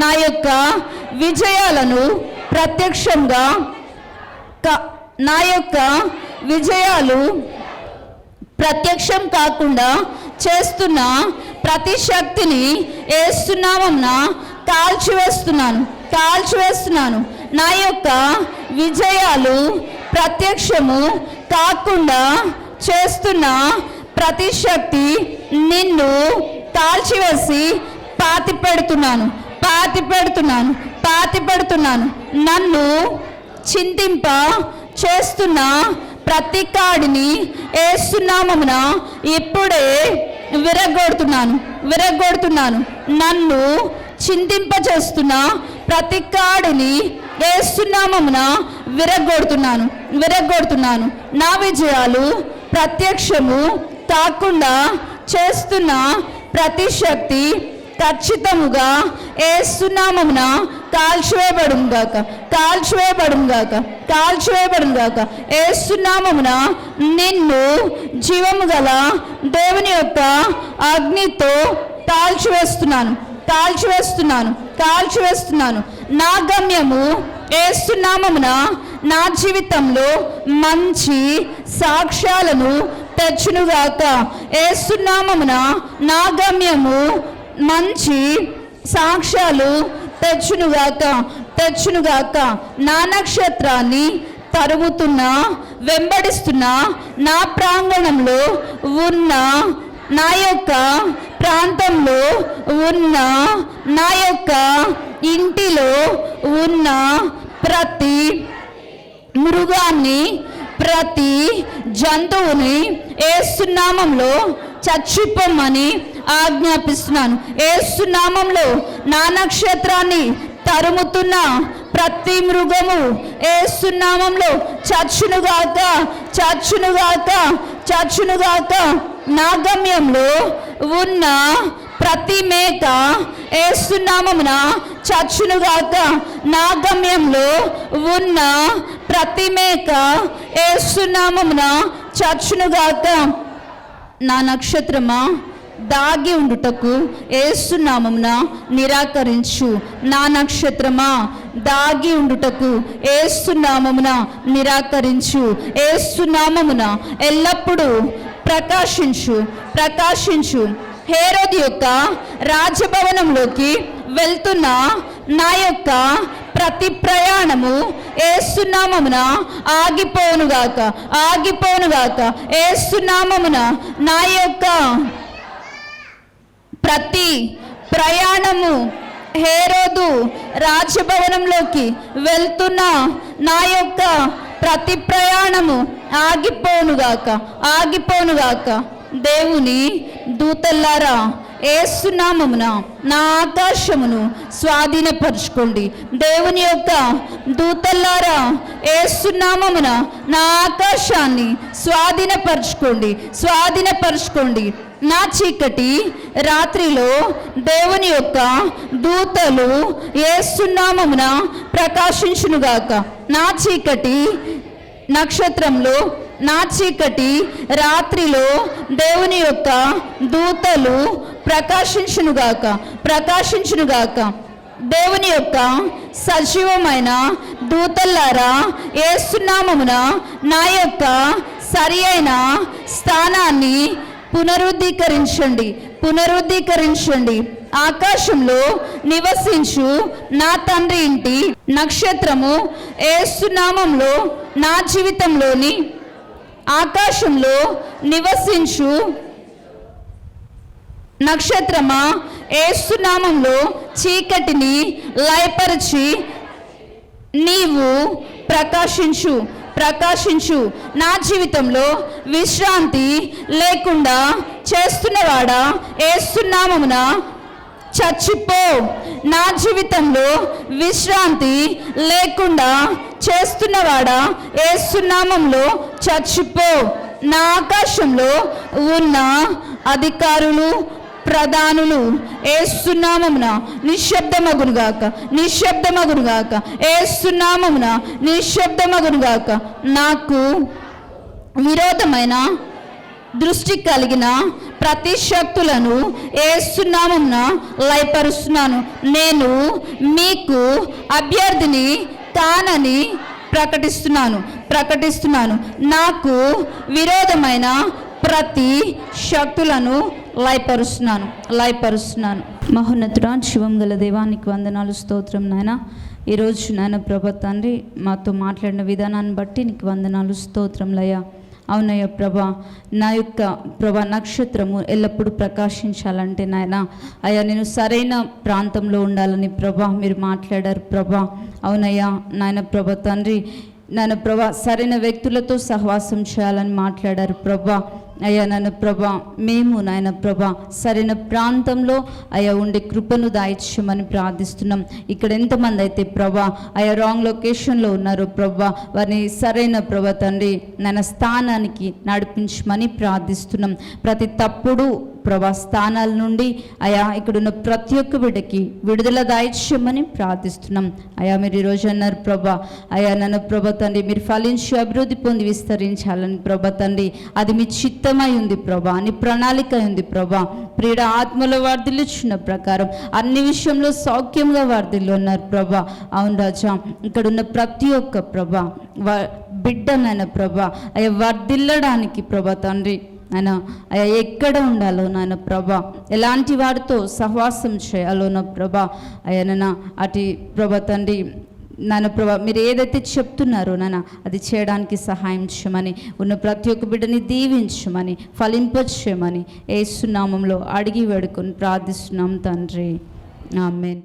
S2: నా యొక్క విజయాలను ప్రత్యక్షంగా నా యొక్క విజయాలు ప్రత్యక్షం కాకుండా చేస్తున్న ప్రతి శక్తిని యేసు నామమున కాల్చివేస్తున్నాను. నా యొక్క విజయాలు ప్రత్యక్షము కాకుండా చేస్తున్న ప్రతి శక్తి నిన్ను కాల్చివేసి పాతి పెడుతున్నాను. నన్ను చింతింప చేస్తున్న ప్రతి కాడిని యేసు నామమున ఇప్పుడే విరగొడుతున్నాను. నన్ను చింతింప చేస్తున్న ప్రతి కాడిని యేసు నామమున విరగొడుతున్నాను. నా విజయాలు ప్రత్యక్షము కాకుండా చేస్తున్న ప్రతి శక్తి ఖచ్చితముగా యేసు నామమున కాల్చివేయబడుగాక. యేసు నామమున నిన్ను జీవము గల దేవుని యొక్క అగ్నితో కాల్చివేస్తున్నాను. నా గమ్యము యేసు నామమున నా జీవితంలో మంచి సాక్ష్యాలను తెచ్చునుగాక. యేసు నామమున నా గమ్యము మంచి సాక్ష్యాలు తెచ్చునుగాక. నా నక్షత్రాన్ని వెంబడిస్తున్న నా ప్రాంగణంలో ఉన్న నా యొక్క ప్రాంతంలో ఉన్న నా యొక్క ఇంటిలో ఉన్న ప్రతి మృగాన్ని ప్రతి జంతువుని యేసు నామములో చచ్చిపోమని ఆజ్ఞాపిస్తున్నాను. యేసు నామములో నా నక్షత్రాన్ని తరుముతున్న ప్రతి మృగము యేసు నామములో చచ్చునుగాక. నా గమ్యంలో ఉన్న ప్రతి మేక యేసు నామమున చచ్చునుగాక. నా గమ్యంలో ఉన్న ప్రతి మేక యేసు నామమున చచ్చునుగాక. నా నక్షత్రమా, దాగి ఉండుటకు యేసు నామమున నిరాకరించు. నా నక్షత్రమా, దాగి ఉండుటకు యేసు నామమున నిరాకరించు. యేసు నామమున ఎల్లప్పుడూ ప్రకాశించు. హేరోదు యొక్క రాజభవనంలోకి వెళ్తున్న నా యొక్క ప్రతి ప్రయాణము యేసు నామమున ఆగిపోనుగాక. యేసు నామమున నా యొక్క ప్రతి ప్రయాణము హేరోదు రాజభవనంలోకి వెళ్తున్న నా యొక్క ప్రతి ప్రయాణము ఆగిపోనుగాక. దేవుని దూతల్లారా, యేసు నామమున నా ఆకాశమును స్వాధీనపరచుకోండి. దేవుని యొక్క దూతల్లారా, యేసు నామమున నా ఆకాశాన్ని స్వాధీనపరచుకోండి. నా చీకటి రాత్రిలో దేవుని యొక్క దూతలు యేసు నామమున ప్రకాశించునుగాక. నా చీకటి నక్షత్రంలో, నా చీకటి రాత్రిలో దేవుని యొక్క దూతలు ప్రకాశించునుగాక. దేవుని యొక్క సజీవమైన దూతల్లారా, యేసు నామమున నా యొక్క సరి అయిన స్థానాన్ని పునరుద్ధీకరించండి. ఆకాశంలో నివసించు నా తండ్రి ఇంటి నక్షత్రము యేసు నామములో నా జీవితంలోని ఆకాశంలో నివసించు నక్షత్రమా, యేసు నామములో చీకటిని లయపరిచి నీవు ప్రకాశించు. నా జీవితంలో విశ్రాంతి లేకుండా చేస్తున్నవాడా, యేసు నామమున చచ్చిపో. నా జీవితంలో విశ్రాంతి లేకుండా చేస్తున్నవాడా, యేసు నామములో చచ్చిపో. నా ఆకాశంలో ఉన్న అధికారులు, ప్రధానులు యేసు నామమున నిశ్శబ్దమగునుగాక. యేసు నామమున నిశ్శబ్దమగునుగాక. నాకు విరోధమైన దృష్టి కలిగిన ప్రతి శక్తులను యేసు నామమున లయపరుస్తున్నాను. నేను మీకు అభ్యర్థిని కానని ప్రకటిస్తున్నాను. నాకు విరోధమైన ప్రతి శక్తులను లయపరుస్తున్నాను. మహోన్నతుడా, శివం గల దేవానికి వందనాలు, స్తోత్రం నాయన. ఈరోజు నాయన ప్రభా తండ్రి మాతో మాట్లాడిన విధానాన్ని బట్టి నీకు వందనాలు, స్తోత్రం లయ్యా. అవునయ్య ప్రభా, నా యొక్క ప్రభా నక్షత్రము ఎల్లప్పుడూ ప్రకాశించాలంటే నాయన అయ్యా నేను సరైన ప్రాంతంలో ఉండాలని ప్రభా మీరు మాట్లాడారు ప్రభా. అవునయ్యా నాయన ప్రభా తండ్రి, నాయన ప్రభా సరైన వ్యక్తులతో సహవాసం చేయాలని మాట్లాడారు ప్రభా. అయ్యా నాయన ప్రభా, మేము నాయన ప్రభా సరైన ప్రాంతంలో అయ్యా ఉండే కృపను దాయిచ్చమని ప్రార్థిస్తున్నాం. ఇక్కడ ఎంతమంది అయితే ప్రభా అయ్యా రాంగ్ లొకేషన్లో ఉన్నారో ప్రభా, వారిని సరైన ప్రభా తండ్రి నాయన స్థానానికి నడిపించమని ప్రార్థిస్తున్నాం. ప్రతి తప్పుడు ప్రభా స్థానాల నుండి అయా ఇక్కడున్న ప్రతి ఒక్క బిడ్డకి విడుదల దాయిచ్చమని ప్రార్థిస్తున్నాం. అయా మీరు ఈరోజు అన్నారు ప్రభా, అయా నన్ను ప్రభా తండ్రి మీరు ఫలించి అభివృద్ధి పొంది విస్తరించాలని ప్రభా తండ్రి, అది మీ చిత్తమై ఉంది ప్రభా, అని ప్రణాళిక ఉంది ప్రభా. ప్రియుడ ఆత్మలో వర్ధిల్లుచున్న ప్రకారం అన్ని విషయంలో సౌఖ్యంగా వర్ధిల్లు ఉన్నారు ప్రభా. అవును రాజా, ఇక్కడున్న ప్రతి ఒక్క ప్రభా బిడ్డనైనా ప్రభా అయ్యా వర్ధిల్లడానికి ప్రభా తండ్రి ఆయన అయ్యా ఎక్కడ ఉండాలో నాయన ప్రభా, ఎలాంటి వారితో సహవాసం చేయాలో నా ప్రభా అయ్యా నాన్న అటు ప్రభా తండ్రి నాన్న ప్రభా మీరు ఏదైతే చెప్తున్నారో నాన్న అది చేయడానికి సహాయం చేయమని, ఉన్న ప్రతి ఒక్క బిడ్డని దీవించమని, ఫలింపచేయమని యేసు నామములో అడిగి వేడుకొని ప్రార్థిస్తున్నాం తండ్రి. ఆమేన్.